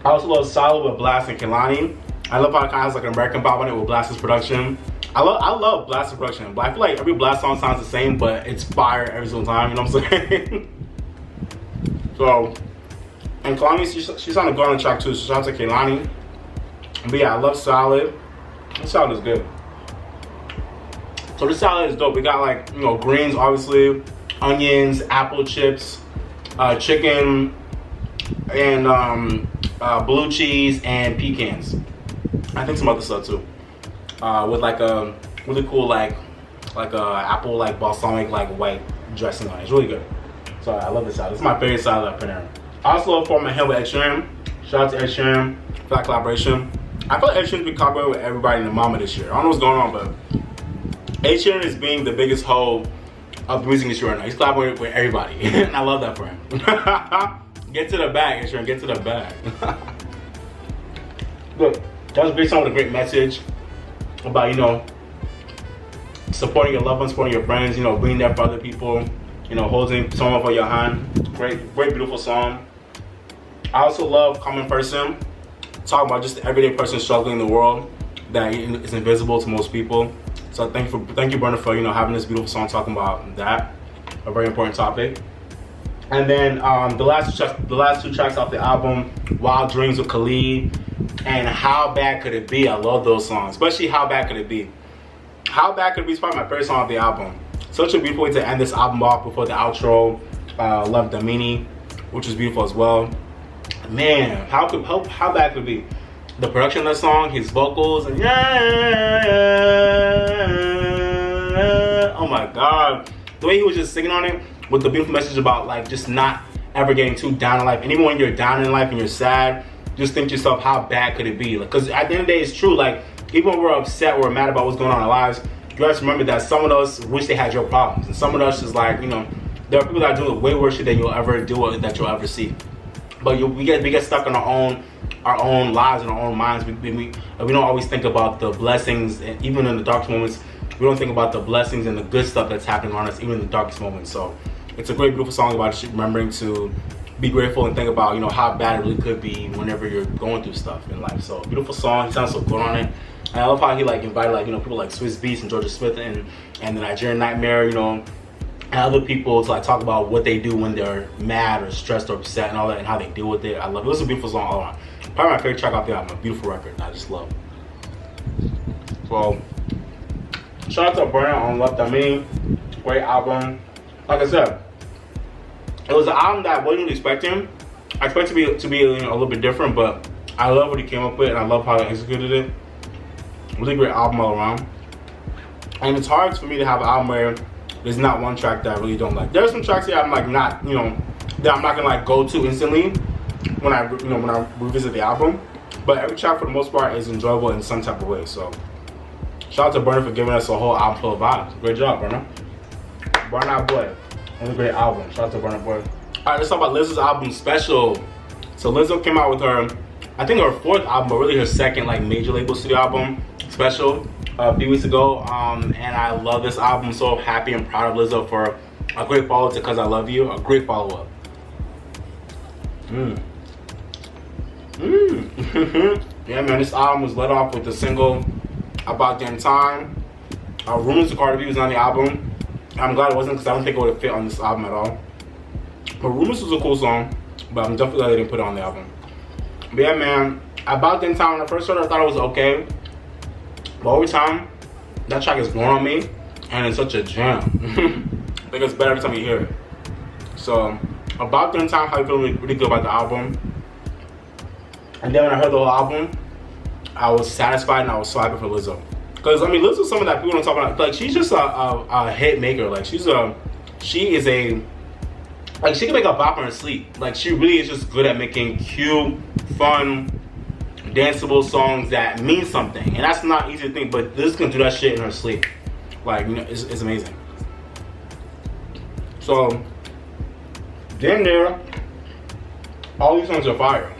I also love Solid with Blast and Kehlani. I love how it kind of has like an American pop on it with Blast's production. I love Blast's production, but I feel like every Blast song sounds the same, but it's fire every single time, you know what I'm saying? So, and Kehlani, she's on the go on the track too, so shout out to Kehlani. But yeah, I love Solid. This salad is good. So this salad is dope. We got like, you know, greens, obviously, onions, apple chips, chicken, and blue cheese and pecans. I think some other stuff too. With like a really cool like a apple like balsamic like white dressing on it. It's really good. So I love this salad. This is my favorite salad at Panera. I also love For My Head with Ed Sheeran. Shout out to Ed Sheeran for that collaboration. I feel like Ed Sheeran's been collaborating with everybody in the mama this year. I don't know what's going on, but Ed Sheeran is being the biggest hoe of the music industry right now. He's collaborating with everybody, and I love that for him. Get to the bag, Ed Sheeran. Get to the bag. Look, that was a great song with a great message about, you know, supporting your loved ones, supporting your friends, you know, being there for other people, you know, holding someone for your hand. Great, beautiful song. I also love Common Person, talking about just the everyday person struggling in the world that is invisible to most people. So thank you, Burna, for, you know, having this beautiful song talking about that, a very important topic. And then the last two tracks off the album, Wild Dreams with Khalid and How Bad Could It Be. I love those songs, especially How Bad Could It Be. How Bad Could It Be is probably my favorite song off the album. Such a beautiful way to end this album off before the outro. Love Damini, which is beautiful as well. Man, how bad could it be? The production of that song, his vocals, and oh my god, the way he was just singing on it. with the beautiful message about like just not ever getting too down in life. And even when you're down in life and you're sad, just think to yourself, how bad could it be? Because at the end of the day, it's true. Like, even when we're upset or mad about what's going on in our lives, you guys remember that some of us wish they had your problems. And some of us is like, you know, there are people that do way worse shit than you'll ever do or that you'll ever see. But we get stuck in our own lives and our own minds. We don't always think about the blessings, and even in the darkest moments, we don't think about the blessings and the good stuff that's happening around us, even in the darkest moments. So it's a great, beautiful song about remembering to be grateful and think about, you know, how bad it really could be whenever you're going through stuff in life. So beautiful song. He sounds so good on it. And I love how he like invited like, you know, people like Swiss Beats and Georgia Smith and the Nigerian Nightmare, you know, and other people to like talk about what they do when they're mad or stressed or upset and all that and how they deal with it. I love it. It was a beautiful song all around. Probably my favorite track off the album. A beautiful record. I just love. So shout out to Burna on Love Damini. Great album. Like I said, it was an album that I wasn't expecting. I expected it to be you know, a little bit different, but I love what he came up with and I love how he executed it. Really great album all around. And it's hard for me to have an album where there's not one track that I really don't like. There's some tracks here I'm like not, you know, that I'm not gonna like go to instantly when I revisit the album. But every track for the most part is enjoyable in some type of way. So shout out to Burna for giving us a whole album full of vibes. Great job, Burna. Burna Boy. Another great album. Shout out to Burna Boy. Alright, let's talk about Lizzo's album Special. So Lizzo came out with her, I think her 4th album, but really her 2nd like major label studio album, Special, a few weeks ago. And I love this album. I'm so happy and proud of Lizzo for a great follow-up to Cause I Love You. A great follow-up. Yeah, man, this album was led off with the single About Damn Time. Rumors to Cardi B was on the album. I'm glad it wasn't because I don't think it would have fit on this album at all. But Rumors was a cool song, but I'm definitely glad they didn't put it on the album. But yeah, man, About Damn Time, when I first heard it, I thought it was okay. But over time, that track has grown on me, and it's such a jam. I think it's better every time you hear it. So, About Damn Time, how you feel really good about the album. And then when I heard the whole album, I was satisfied and I was so happy for Lizzo. Because, I mean, Lizzo's someone that people don't talk about. Like, she's just a hit maker. Like, she can make a bop in her sleep. Like, she really is just good at making cute, fun, danceable songs that mean something. And that's not easy to think, but Liz can do that shit in her sleep. Like, you know, it's amazing. So, then there, all these songs are fire.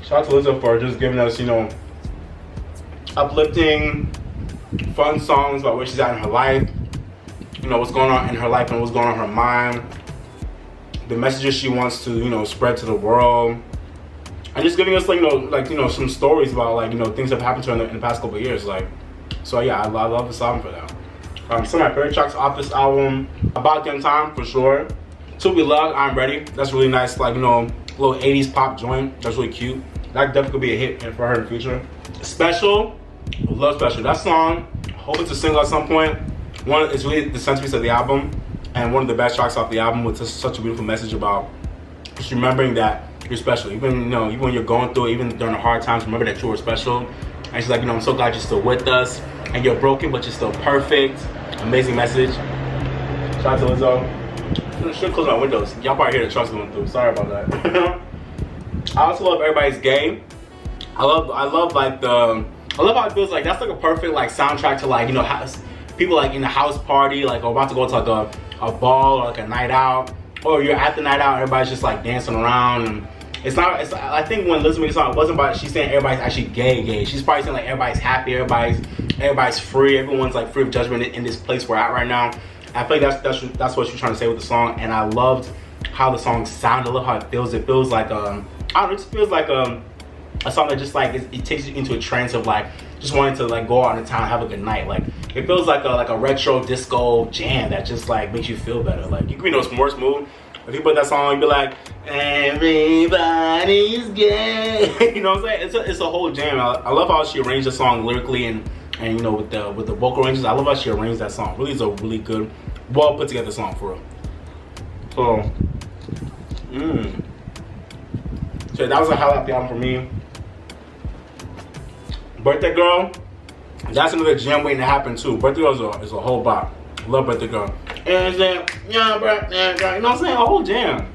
Shout out to Lizzo for just giving us, you know, uplifting, fun songs about where she's at in her life, you know, what's going on in her life and what's going on in her mind, the messages she wants to, you know, spread to the world, and just giving us, like, you know, some stories about, like, you know, things that have happened to her in the past couple of years. Like, so yeah, I love this album for that. Some of my favorite tracks off this album, About Damn Time for sure. To Be Loved, I'm Ready. That's really nice, like, you know, little 80s pop joint. That's really cute. That definitely could be a hit for her in the future. Special. Love Special. That song, I hope it's a single at some point. It's really the centerpiece of the album and one of the best tracks off the album with just such a beautiful message about just remembering that you're special. Even, you know, even when you're going through it, even during the hard times, remember that you were special. And she's like, you know, I'm so glad you're still with us and you're broken, but you're still perfect. Amazing message. Shout out to Lizzo. I should close my windows. Y'all probably hear the trucks going through. Sorry about that. I also love Everybody's Gay. I love how it feels like that's like a perfect like soundtrack to, like, you know, people like in a house party, like about to go to like a ball or like a night out, or you're at the night out, everybody's just like dancing around. And I think when Lizzo made the song, it wasn't about she's saying everybody's actually gay. She's probably saying like everybody's happy, everybody's free, everyone's like free of judgment in this place we're at right now. I feel like that's what she's trying to say with the song, and I loved how the song sounded. I love how it feels. It feels like it just feels like a song that just like it takes you into a trance of like just wanting to like go out in town and have a good night. Like it feels like a retro disco jam that just like makes you feel better. Like you can be in those worst mood. If you put that song, you'd be like, everybody's gay. You know what I'm saying? It's a whole jam. I love how she arranged the song lyrically and you know with the vocal ranges. I love how she arranged that song. Really is a really good, well put together song for real. So, so that was a highlight of the album for me. Birthday Girl, that's another jam waiting to happen too. Birthday Girl is a whole bop. Love Birthday Girl. And then, yeah, bro, yeah, you know what I'm saying? A whole jam.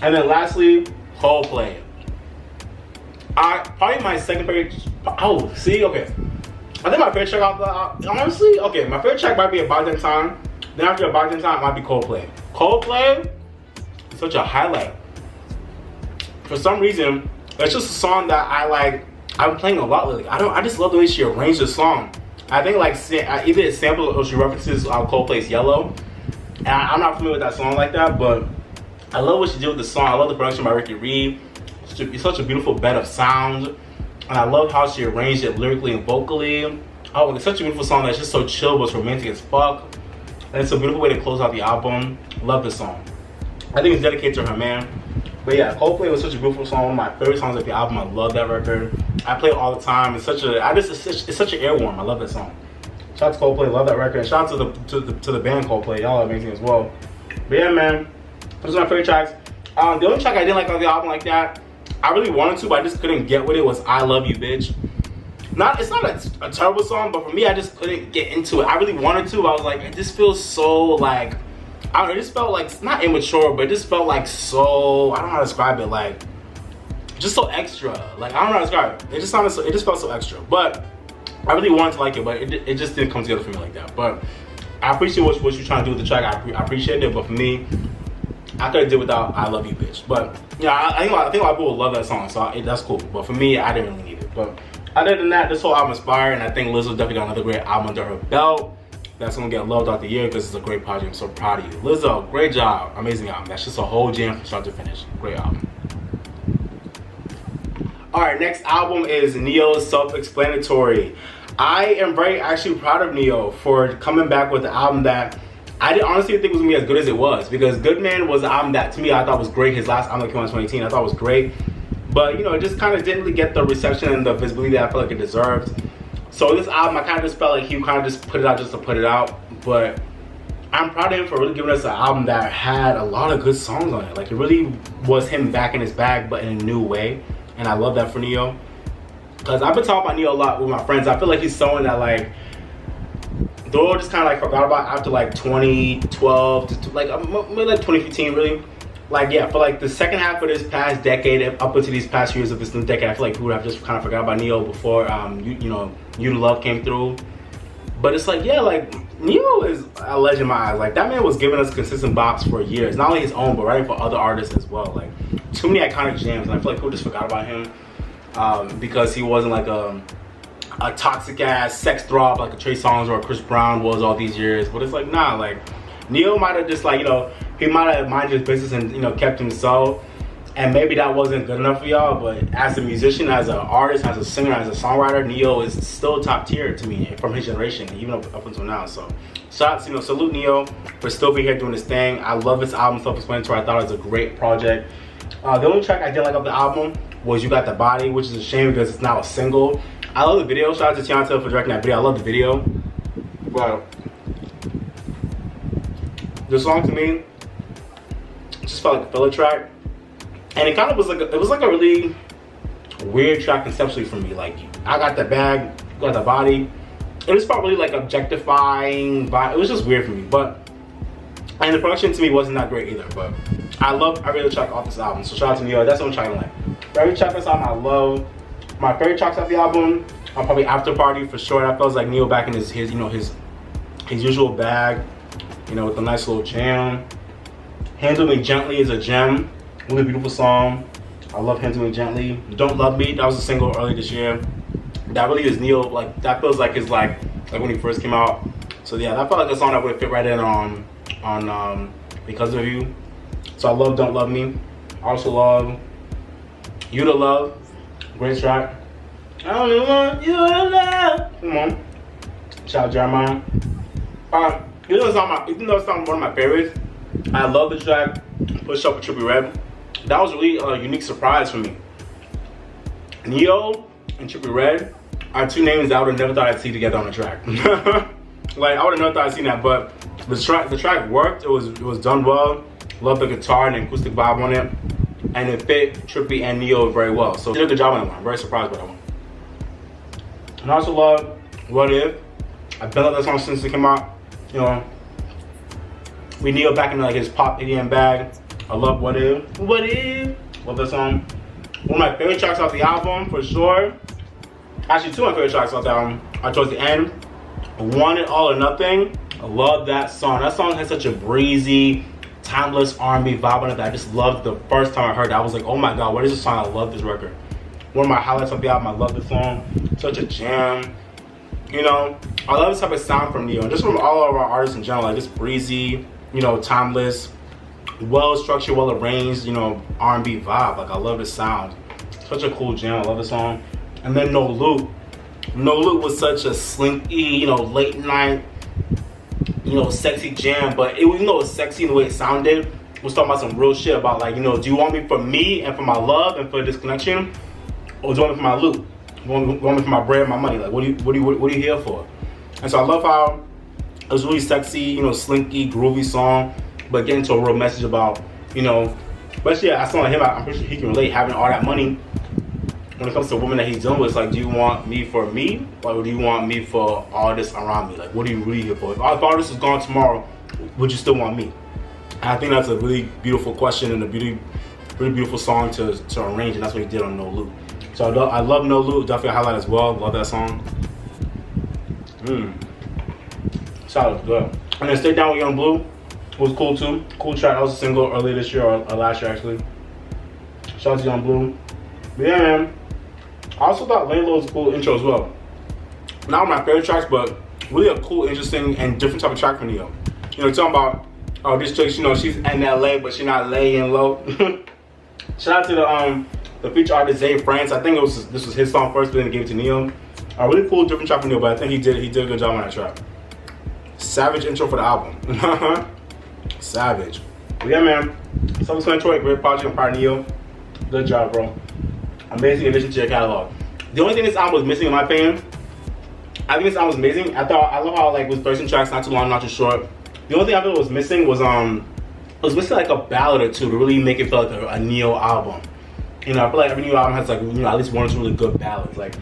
And then lastly, Coldplay. Probably my second favorite. Oh, see, okay. I think my favorite track out the honestly, okay, my favorite track might be About That Time. Then after About That Time, it might be Coldplay. Coldplay is such a highlight. For some reason, it's just a song that I like. I'm playing a lot lately. I just love the way she arranged the song. I think like either a sample or she references Coldplay's Yellow. And I'm not familiar with that song like that, but I love what she did with the song. I love the production by Ricky Reed. It's such a beautiful bed of sound. And I love how she arranged it lyrically and vocally. Oh, it's such a beautiful song that's just so chill, but it's romantic as fuck. And it's a beautiful way to close out the album. Love this song. I think it's dedicated to her man. But yeah, Coldplay was such a beautiful song. One of my favorite songs of the album. I love that record. I play it all the time. It's such an earworm. I love that song. Shout out to Coldplay, love that record. Shout out to the band Coldplay. Y'all are amazing as well. But yeah, man, those are my favorite tracks. The only track I didn't like on the album like that, I really wanted to, but I just couldn't get with it, was I Love You, Bitch. It's not a terrible song, but for me, I just couldn't get into it. I really wanted to, but I was like, it just feels so like, I don't know, it just felt like, not immature, but it just felt like so, I don't know how to describe it, like, just so extra. Like, I don't know how to describe it. It just felt so extra. But I really wanted to like it, but it just didn't come together for me like that. But I appreciate what you're trying to do with the track. I appreciate it, but for me, I could have did without I Love You, Bitch. But yeah, I think a lot of people will love that song, so that's cool. But for me, I didn't really need it. But other than that, this whole album is fire, and I think Lizzo definitely got another great album under her belt. That's gonna get loved out the year because it's a great project. I'm so proud of you. Lizzo, great job. Amazing album. That's just a whole jam from start to finish. Great album. Alright, next album is Neo's Self-Explanatory. I am very actually proud of Neo for coming back with an album that I didn't honestly think was gonna be as good as it was, because Good Man was an album that to me I thought was great. His last album that came out in 2018, I thought was great. But you know, it just kind of didn't really get the reception and the visibility that I felt like it deserved. So this album, I kind of just felt like he kind of just put it out just to put it out. But I'm proud of him for really giving us an album that had a lot of good songs on it. Like, it really was him back in his bag, but in a new way. And I love that for Neo. Because I've been talking about Neo a lot with my friends. I feel like he's someone that, like, the world just kind of like forgot about after like 2012 to like maybe like 2015 really. Like, yeah, for like the second half of this past decade up into these past years of this new decade, I feel like people have just kind of forgot about Neo before you know, You to Love came through. But it's like, yeah, like, Neo is a legend in my eyes. Like, that man was giving us consistent bops for years, not only his own but writing for other artists as well. Like, too many iconic jams, and I feel like people just forgot about him because he wasn't like a toxic ass sex throb like a Trey Songz or a Chris Brown was all these years. But it's like, nah, like, Neo might have just, like, you know, he might have minded his business and, you know, kept himself, and maybe that wasn't good enough for y'all. But as a musician, as an artist, as a singer, as a songwriter, Neo is still top tier to me from his generation, even up until now. So shout out, you know, salute Neo for still being here doing his thing. I love this album, Self-Explanatory. I thought it was a great project. The only track I didn't like of the album was You Got the Body, which is a shame because it's now a single. I love the video. Shout out to Tianta for directing that video. I love the video. But the song to me just felt like a filler track, and it kind of was like it was like a really weird track conceptually for me. Like, I got the bag, you got the body. It just felt really like objectifying vibe. It was just weird for me. But and the production to me wasn't that great either. But I love every other track off this album. So shout out to Neo. That's what I'm trying to like. Every track on this album I love. My favorite tracks off the album are probably After Party for sure. That feels like Neo back in his you know, his usual bag, you know, with a nice little jam. Handle Me Gently is a gem. Really beautiful song. I love Handle Me Gently. Don't Love Me, that was a single early this year. That really is Neo, like, that feels like his like when he first came out. So yeah, that felt like a song that would have fit right in on Because of You. So I love Don't Love Me. I also love You to Love. Great track. I only want you to love. Come on. Shout out Jeremiah. Even though it's not one of my favorites, I love the track Push Up with Trippie Redd. That was really a unique surprise for me. Neo and Trippie Redd are two names that I would have never thought I'd see together on a track. Like, I would have never thought I'd seen that, but the track worked. It was done well. Love the guitar and the acoustic vibe on it, and it fit Trippie and Neo very well. So they did a good job on that one. I'm very surprised by that one. And I also love What If. I've been on that song since it came out. You know, We Neo back in like his pop EDM bag. I love What If. What If? Love that song. One of my favorite tracks off the album for sure. Actually, two of my favorite tracks off the album are towards the end. Want It All or Nothing. I love that song. That song has such a breezy, timeless R&B vibe on it that I just loved the first time I heard it. I was like, oh my god, what is this song? I love this record. One of my highlights of the album. I love this song. Such a jam. You know, I love this type of sound from Neo, and just from all of our artists in general. Like this breezy, you know, timeless, well structured, well arranged, you know, R&B vibe. Like I love this sound. Such a cool jam. I love the song. And then No Loop. No Loop was such a slinky, you know, late night, you know, sexy jam. But it was, you know, it was sexy in the way it sounded. It was talking about some real shit about like, you know, do you want me for me and for my love and for this connection, or do you want me for my loot? You want me for my bread and my money? Like, what are you here for? And so I love how it was really sexy, you know, slinky, groovy song, but getting to a real message about, you know, but yeah, I saw him. I'm pretty sure he can relate having all that money. When it comes to a woman that he's dealing with, it's like, do you want me for me, or do you want me for all this around me? Like, what are you really here for? If all this is gone tomorrow, would you still want me? And I think that's a really beautiful question and a really beautiful song to arrange, and that's what he did on No Loop. So I love No Loop, definitely a highlight as well. Love that song. Solid, good. And then Stay Down with Young Blue was cool too. Cool track. That was a single earlier this year or last year actually. Shout out to Young Blue. But yeah, man. I also thought Lane Low was a cool intro as well. Not one of my favorite tracks, but really a cool, interesting, and different type of track from Neo. You know, talking about, oh, this chick, you know, she's in LA, but she's not laying low. Shout out to the feature artist Zay France. I think this was his song first, but then he gave it to Neo. A really cool, different track from Neo, but I think he did a good job on that track. Savage intro for the album. Savage. But yeah, man. Self-Explanatory, great project. I'm proud of Neo. Good job, bro. Amazing addition to your catalog. The only thing this album was missing, in my opinion, I think this album was amazing. I love how like it was 13 tracks, not too long, not too short. The only thing I felt was missing was it was missing like a ballad or two to really make it feel like a Neo album. You know, I feel like every Neo album has like, you know, at least one or two really good ballads. Like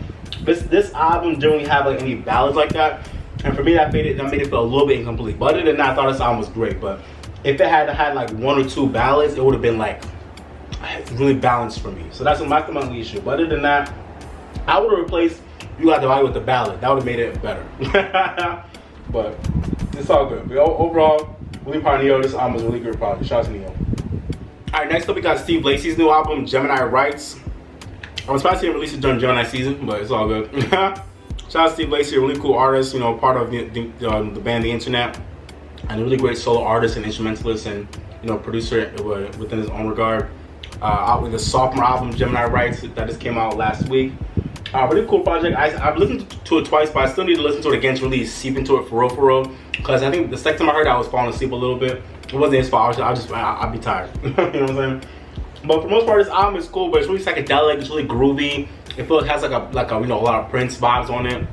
this album didn't really have like any ballads like that, and for me that made it feel a little bit incomplete. But other than that, I thought this album was great. But if it had like one or two ballads, it would have been like really balanced for me. So that's my only issue. But other than that, I would have replaced You Got the Body with the ballad. That would have made it better. But it's all good. But overall, really proud of Neo. This album was a really good project. Shout out to Neo. Alright, next up we got Steve Lacy's new album, Gemini Rights. I was supposed to see him release it during Gemini season, but it's all good. Shout out to Steve Lacy, a really cool artist, you know, part of the band The Internet, and a really great solo artist and instrumentalist and, you know, producer within his own regard. Out with the sophomore album, Gemini Rights, that just came out last week. Really cool project. I've listened to it twice, but I still need to listen to it again to really seep into it for real. Because I think the second time I heard it, I was falling asleep a little bit. It wasn't his fault. I'd be tired. You know what I'm saying? But for the most part, this album is cool, but it's really psychedelic. It's really groovy. It feels it has like a you know, a lot of Prince vibes on it.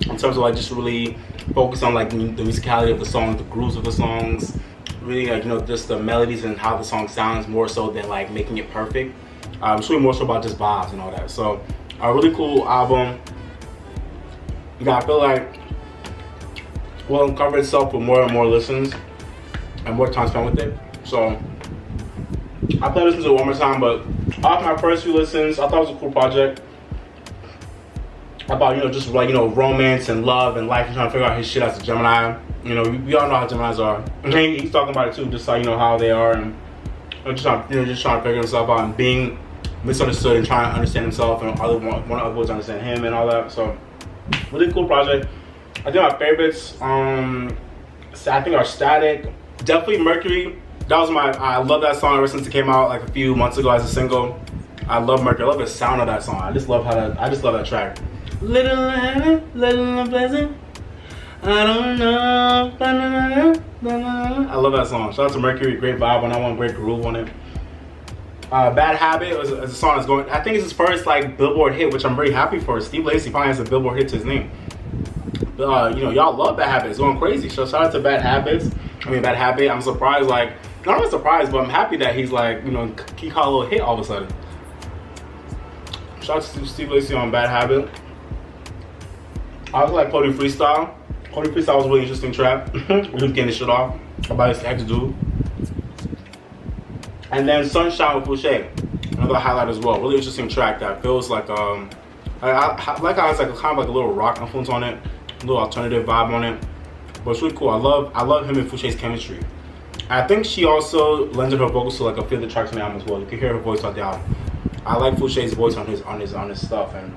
In terms of like just really focus on like the musicality of the songs, the grooves of the songs. Really like, you know, just the melodies and how the song sounds more so than like making it perfect. It's really more so about just vibes and all that. So a really cool album. Yeah, I feel like will uncover itself with more and more listens and more time spent with it. So I plan to listen to it one more time, but off my first few listens, I thought it was a cool project about, you know, just like, you know, romance and love and life and trying to figure out his shit as a Gemini. You know, we all know how Geminis are. I mean, he's talking about it too, just how, you know, how they are, and just trying to figure himself out and being misunderstood and trying to understand himself and one other boys understand him and all that. So really cool project. I think my favorites, I think are Static, definitely Mercury. That was I love that song ever since it came out like a few months ago as a single. I love Mercury. I love the sound of that song. I just love that track. Little unpleasant. I don't know. I love that song. Shout out to Mercury. Great vibe on that one. Great groove on it. Bad Habit is a song that's going. I think it's his first like Billboard hit, which I'm very happy for. Steve Lacy finally has a Billboard hit to his name. You know, y'all love Bad Habit. It's going crazy. So shout out to Bad Habit. I'm surprised. Like, not really surprised, but I'm happy that he's like, you know, he caught a little hit all of a sudden. Shout out to Steve Lacy on Bad Habit. I also like Cody Freestyle. Cody Freestyle was a really interesting track. He was getting his shit off. about his ex-dude. And then Sunshine with Fouché, another highlight as well. Really interesting track that feels like I like how it's like kind of like a little rock influence on it, a little alternative vibe on it. But it's really cool. I love him and Fouché's chemistry. I think she also lended her vocals to like a few of the tracks on the album as well. You can hear her voice on the album. I like Fouché's voice on his stuff, and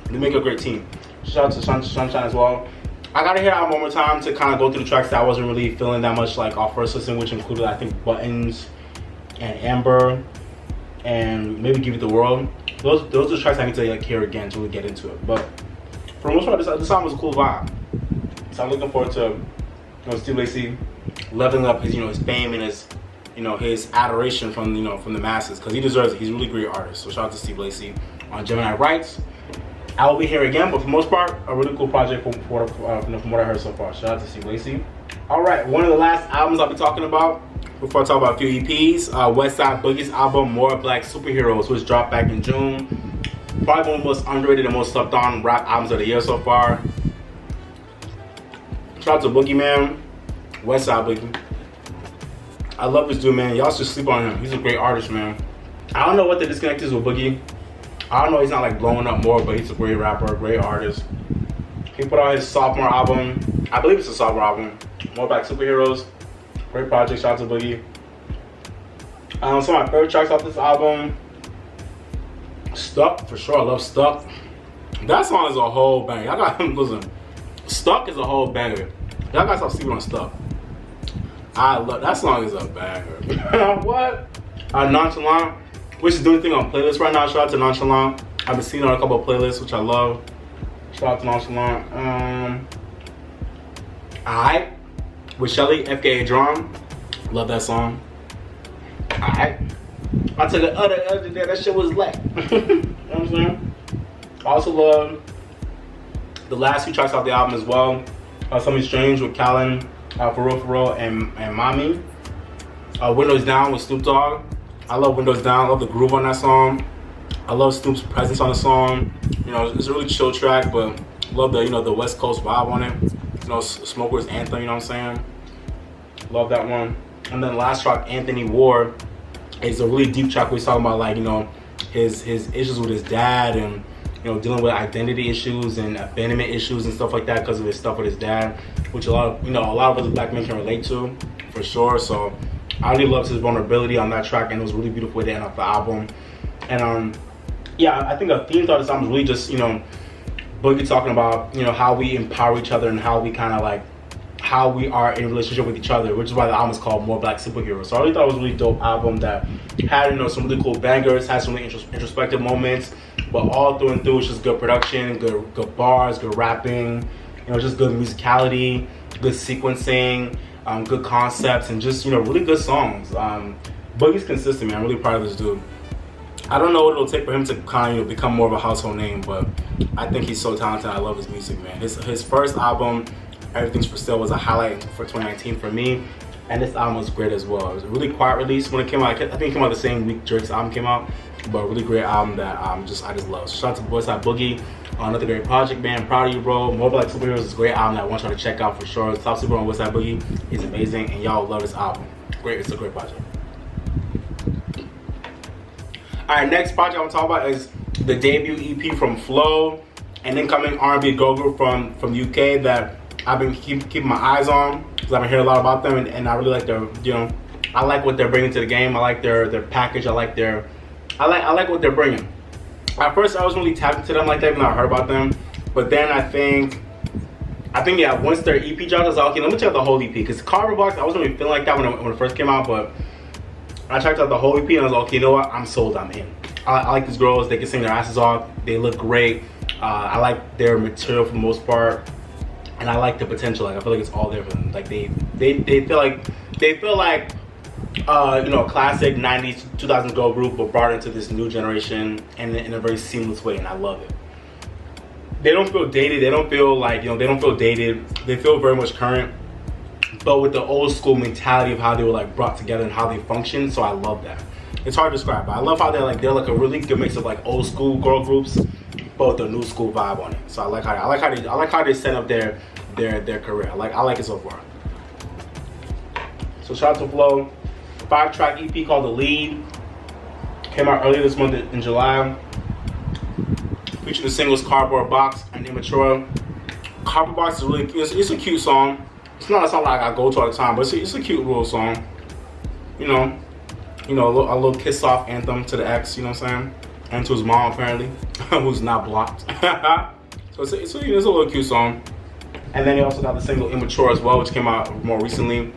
they make a great team. Shout out to Sunshine as well. I gotta hear it out one more time to kind of go through the tracks that I wasn't really feeling that much like off first listen, which included I think Buttons and Amber and maybe Give It the World. Those are the tracks I need to like hear again to really get into it. But for the most part, this song was a cool vibe. So I'm looking forward to Steve Lacy leveling up his his fame and his his adoration from from the masses, because he deserves it. He's a really great artist. So shout out to Steve Lacy on Gemini Rights. I will be here again, but for the most part, a really cool project from what I heard so far. Shout out to Steve Lacy. All right, one of the last albums I'll be talking about before I talk about a few EPs, Westside Boogie's album More Black Superheroes, which dropped back in June. Probably one of the most underrated and most slept on rap albums of the year so far. Shout out to Boogie, man. Westside Boogie. I love this dude, man. Y'all should sleep on him. He's a great artist, man. I don't know what the disconnect is with Boogie. I don't know, he's not like blowing up more, but he's a great rapper, great artist. He put out his sophomore album. I believe it's a sophomore album. More Black Superheroes. Great project. Shout out to Boogie. Some of my favorite tracks off this album. Stuck, for sure. I love Stuck. That song is a whole banger. Y'all got listen. Stuck is a whole banger. Y'all gotta stop sleeping on Stuck. I love that song. Is a banger. What? Nonchalant, which is doing thing on playlists right now. Shout out to Nonchalant. I've been seeing on a couple of playlists, which I love. Shout out to Nonchalant. Alright, with Shelly, FKA Drum. Love that song. Alright. I took the other day, that shit was lit. You know what I'm saying? I also love the last few tracks off the album as well. Something Strange with Callan, For Real, and Mami. Windows Down with Snoop Dogg. I love Windows Down. I love the groove on that song. I love Snoop's presence on the song. It's a really chill track, but love the the West Coast vibe on it. Smoker's Anthem. You know what I'm saying? Love that one. And then the last track, Anthony Ward, is a really deep track where he's talking about like his issues with his dad and dealing with identity issues and abandonment issues and stuff like that because of his stuff with his dad, which a lot of other black men can relate to, for sure. So I really loved his vulnerability on that track, and it was a really beautiful way to end off the album. And yeah, I think a theme throughout this album is really just Boogie talking about how we empower each other and how we kind of like how we are in relationship with each other, which is why the album is called More Black Superheroes. So I really thought it was a really dope album that had some really cool bangers, had some really introspective moments, but all through and through it's just good production, good bars, good rapping, just good musicality, good sequencing, good concepts, and just really good songs. Boogie's consistent, man. I'm really proud of this dude. I don't know what it'll take for him to kind of become more of a household name, but I think he's so talented. I love his music, man. His first album, Everything's for Sale, was a highlight for 2019 for me, and this album was great as well. It was a really quiet release when it came out. I think it came out the same week Drake's album came out, but a really great album that I just love. So shout out to Westside Boogie, another great project, man. Proud of you, bro. More Black Superheroes is a great album that I want y'all to check out for sure. Top Super on Westside Boogie. He's amazing, and y'all love this album. Great, it's a great project. Alright, next project I want to talk about is the debut EP from Flow, an incoming R&B girl group from the UK that I've been keeping my eyes on because I've been hearing a lot about them, and I really like their I like what they're bringing to the game. I like their package. I like what they're bringing. At first I wasn't really tapped into them like that, even though I heard about them, but then I think yeah, once their EP dropped, I was like, okay, let me check out the whole EP, because Carver Box, I wasn't really feeling like that when it first came out, but I checked out the whole EP and I was like, okay, you know what, I'm sold, I'm in. I like these girls. They can sing their asses off. They look great. I like their material for the most part, and I like the potential. Like, I feel like it's all there for them. Like they feel like a classic 90s 2000s girl group, but brought into this new generation and in a very seamless way, and I love it. They don't feel dated. They don't feel like they don't feel dated. They feel very much current, but with the old school mentality of how they were like brought together and how they function. So I love that. It's hard to describe, but I love how they're like a really good mix of like old school girl groups, but with a new school vibe on it. So I like how they set up their career. I like it so far. So shout out to Flo. 5-track EP called The Lead. Came out earlier this month in July. Featuring the singles Cardboard Box and Immature. Cardboard Box is really cute. It's a cute song. It's not a song like I go to all the time, but it's a cute little song. You know, a little kiss off anthem to the ex, you know what I'm saying? And to his mom apparently, who's not blocked. So it's a little cute song. And then he also got the single Immature as well, which came out more recently,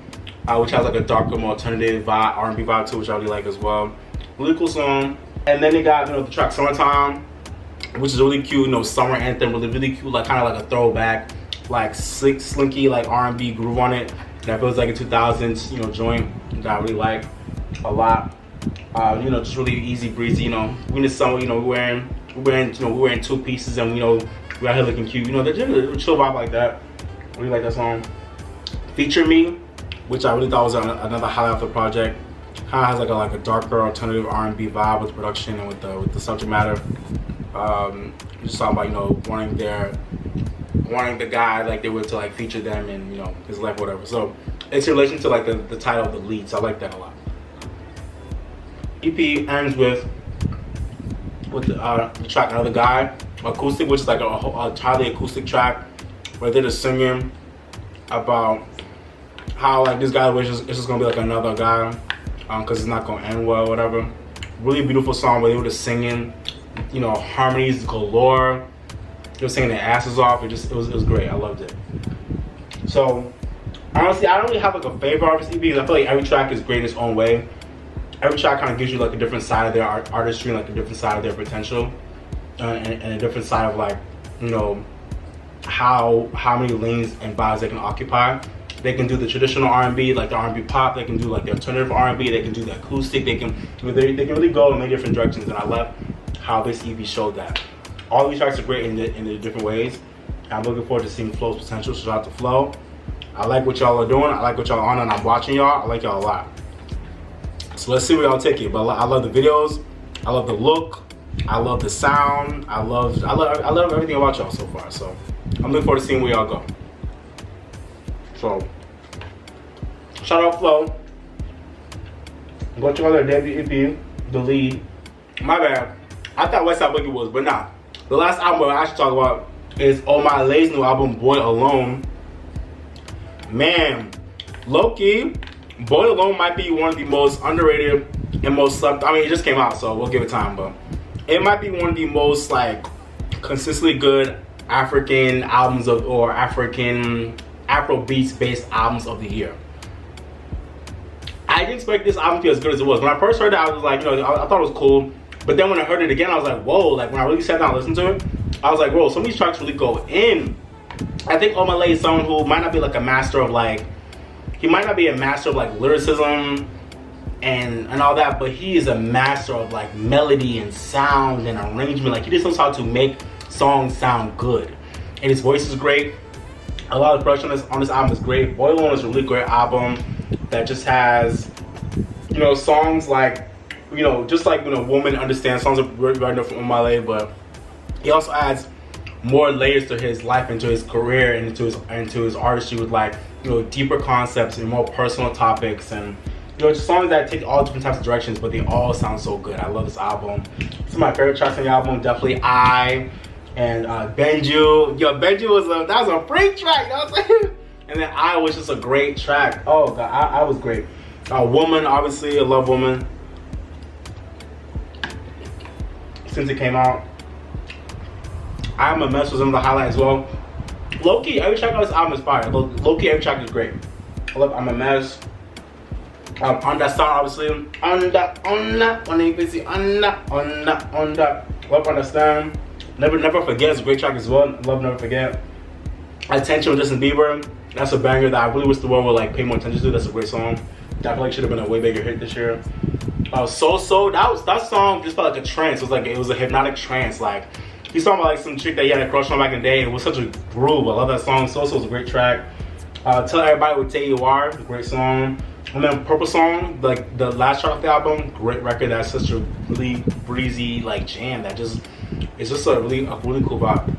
which has like a darker, more alternative vibe, R&B vibe too, which I really like as well. Really cool song. And then they got, the track Summertime, which is a really cute, summer anthem, really cute, like kind of like a throwback, like slinky, like R&B groove on it. That feels like a 2000s, joint that I really like a lot. Just really easy breezy. We in the summer, we're wearing two pieces and we're out here looking cute. There's a chill vibe like that. I really like that song. Feature Me, which I really thought was another highlight of the project. Kind of has like a darker alternative R&B vibe with production and with the subject matter. Just talking about wanting the guy like they were to like feature them in his life, whatever. So it's in relation to like the title of The Lead. So I like that a lot. EP ends with the track Another Guy, acoustic, which is like a entirely acoustic track where they're just singing about how like this guy wishes it's just gonna be like another guy because it's not gonna end well, whatever. Really beautiful song where they were just singing, harmonies galore. They were singing their asses off. It was great. I loved it. So honestly, I don't really have like a favorite artist EP because I feel like every track is great in its own way. Every track kind of gives you like a different side of their artistry, like a different side of their potential, and a different side of like, how many lanes and vibes they can occupy. They can do the traditional R&B, like the R&B pop. They can do like the alternative R&B. They can do the acoustic. They can really go in many different directions, and I love how this EP showed that. All these tracks are great in the different ways. I'm looking forward to seeing Flo's potential. Shout out to Flo. I like what y'all are doing. I like what y'all are on, and I'm watching y'all. I like y'all a lot. So let's see where y'all take it. But I love the videos. I love the look. I love the sound. I love everything about y'all so far. So I'm looking forward to seeing where y'all go. So shout out Flo. Go check out their debut EP, The Lead. My bad. I thought WESTSIDE BOOGIE was, but nah. The last album I should talk about is Omah Lay's new album, Boy Alone. Man, low-key, Boy Alone might be one of the most underrated and most slept. I mean, it just came out, so we'll give it time, but it might be one of the most like consistently good African albums or African Afrobeats based albums of the year. I didn't expect this album to be as good as it was. When I first heard it, I was like, I thought it was cool. But then when I heard it again, I was like, whoa, like when I really sat down and listened to it, I was like, whoa, some of these tracks really go in. I think Omah Lay is someone who might not be like a master of like, he might not be a master of like lyricism and all that, but he is a master of like melody and sound and arrangement. Like he just knows how to make songs sound good. And his voice is great. A lot of production on this album is great. Boy Alone is a really great album that just has, songs like, just like when a woman understands, songs are right now from Omah Lay, but he also adds more layers to his life, into his career, and into his artistry with like, deeper concepts and more personal topics, and just songs that take all different types of directions, but they all sound so good. I love this album. Some of my favorite tracks on the album, definitely I and Benju. Yo, Benju that was a freak track. That was and then I was just a great track. Oh god, I was great. Woman, obviously, I love Woman. Since it came out, I'm a mess with some of the highlights as well. Low-key, every track on this album is fire. Low-key, every track is great. I love I'm a Mess. On that song, obviously. On that. Love Understand. Never Forget is a great track as well. Love Never Forget. Attention with Justin Bieber. That's a banger that I really wish the world would like pay more attention to. That's a great song. That I feel like should have been a way bigger hit this year. So that song just felt like a trance. It was a hypnotic trance. Like he's talking about like some chick that he had a crush on back in the day. It was such a groove. I love that song. So was a great track. Tell Everybody What Day You Are, great song. And then Purple Song, like the last track of the album, great record. That's such a really breezy like jam that it's just a really cool vibe.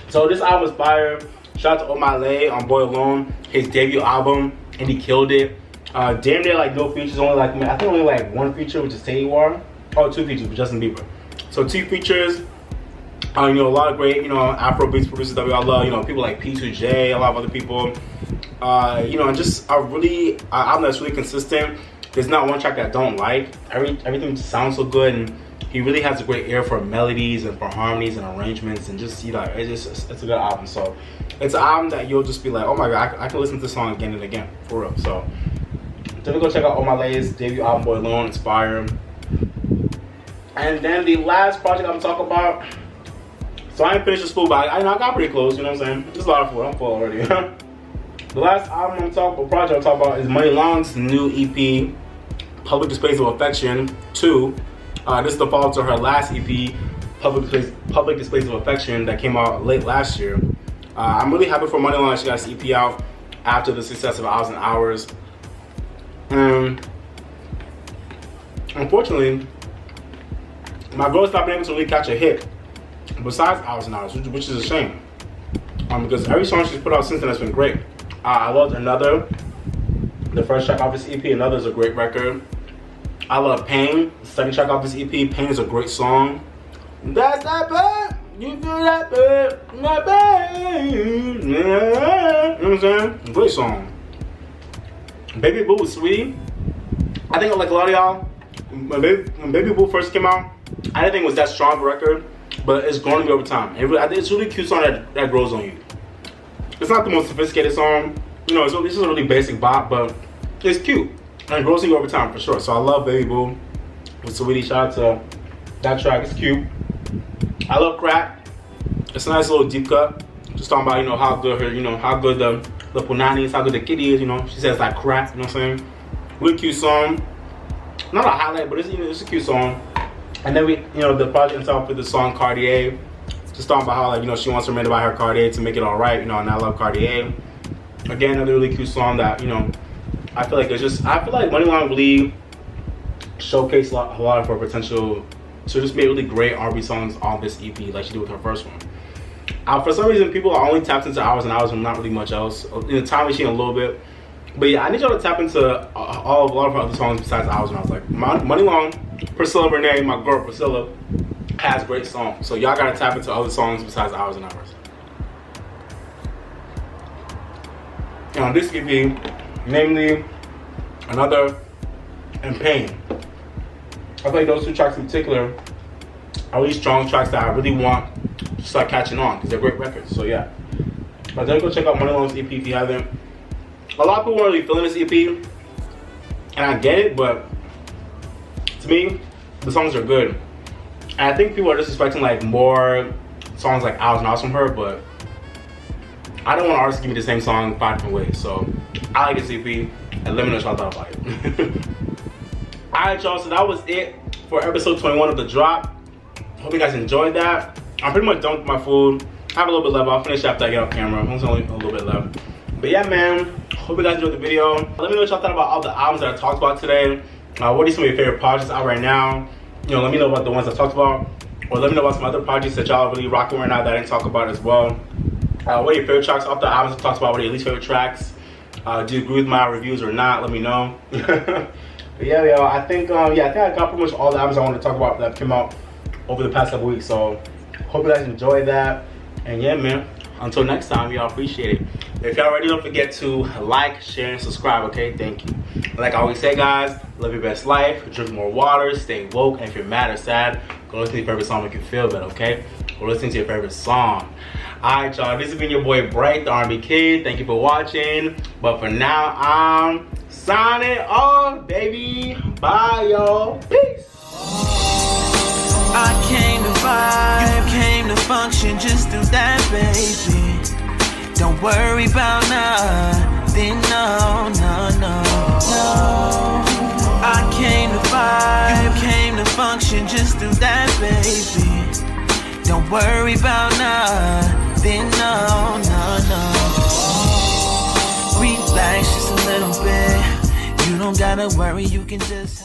So this album is fire. Shout out to Omah Lay on Boy Alone, his debut album, and he killed it. Damn near like no features, only like I think only like one feature, which is Taywar. Oh, two features with Justin Bieber. So 2 features. You know, a lot of great, you know, Afrobeats producers that we all love. You know, people like P2J, a lot of other people. You know, and just a really album that's really consistent. There's not one track that I don't like. Everything sounds so good, and he really has a great ear for melodies and for harmonies and arrangements, and just, you know, it's a good album. So it's an album that you'll just be like, oh my god, I can listen to this song again and again, for real. So definitely go check out Omah Lay's debut album, Boy Alone, Inspire. And then the last project I'm talking about. So I ain't finished the school, but I got pretty close, you know what I'm saying? There's a lot of food, I'm full already. The last album project I'm talking about is Muni Long's new EP, Public Displays of Affection 2. This is the follow to her last EP, Public Displays of Affection, that came out late last year. I'm really happy for Muni Long that she got this EP out after the success of Hours and Hours. Unfortunately, my girl's not been able to really catch a hit besides Hours and Hours, which is a shame. Because every song she's put out since then has been great. I loved Another, the first track off this EP. Another is a great record. I love Pain, the second track off this EP. Pain is a great song. That's that bad, you feel that bad, that bad. Yeah. You know what I'm saying? Great song. Baby Boo with Sweetie. I think like a lot of y'all, when Baby Boo first came out, I didn't think it was that strong of a record, but it's grown on me over time. I think it's a really cute song that grows on you. It's not the most sophisticated song, you know, it's just a really basic bop, but it's cute. And it grows on you over time, for sure. So I love Baby Boo with Sweetie. Shout out to that track, it's cute. I love Crack. It's a nice little deep cut. Just talking about, you know, how good her, you know, how good the punani is, how good the kitty is, you know. She says like crack, you know what I'm saying? Really cute song. Not a highlight, but it's, you know, it's a cute song. And then we, you know, the project itself with the song Cartier. Just talking about how, like, you know, she wants her man to buy her Cartier to make it all right, you know, and I love Cartier. Again, another really cute song that, you know, I feel like Muni Long really showcased a lot of her potential to just make really great R&B songs on this EP, like she did with her first one. For some reason, people are only tapped into Hours and Hours and not really much else. In the Time Machine a little bit. But yeah, I need y'all to tap into a lot of her other songs besides Hours and Hours. Like Muni Long, Priscilla Renee, my girl Priscilla, has great songs. So y'all gotta tap into other songs besides Hours and Hours. And on this EP, namely Another and Pain, I feel like those 2 tracks in particular are really strong tracks that I really want to start catching on because they're great records. So yeah, but then go check out Muni Long's EP if you haven't. A lot of people weren't really feeling this EP, and I get it, but to me, the songs are good. And I think people are just expecting like more songs like Hours and Hours from her, but I don't want artists to give me the same song 5 different ways. So I like this EP, and let me know what y'all thought about it. Alright y'all, so that was it for episode 21 of The Drop. Hope you guys enjoyed that. I'm pretty much done with my food. I have a little bit left. I'll finish after I get off camera. There's only a little bit left. But yeah, man, hope you guys enjoyed the video. Let me know what y'all thought about all the albums that I talked about today. What are some of your favorite projects out right now? You know, let me know about the ones I talked about. Or let me know about some other projects that y'all are really rocking right now that I didn't talk about as well. What are your favorite tracks off the albums I talked about? What are your least favorite tracks? Do you agree with my reviews or not? Let me know. But yeah, yo, I think I got pretty much all the albums I wanted to talk about that came out over the past couple weeks. So hope you guys enjoyed that. And yeah, man, until next time, y'all, appreciate it. If y'all already, don't forget to like, share, and subscribe, okay? Thank you. Like I always say, guys, live your best life, drink more water, stay woke, and if you're mad or sad, go listen to your favorite song make you feel better, okay? Go listen to your favorite song. Alright, y'all, this has been your boy Bright, the R&B Kid. Thank you for watching. But for now, I'm signing off, baby. Bye, y'all. Peace. I came to vibe, you came to function, just do that, baby. Don't worry about nothing, no, no, no, no. I came to vibe, you came to function, just do that, baby. Don't worry about nothing, no, no, no. Relax just a little bit. You don't gotta worry, you can just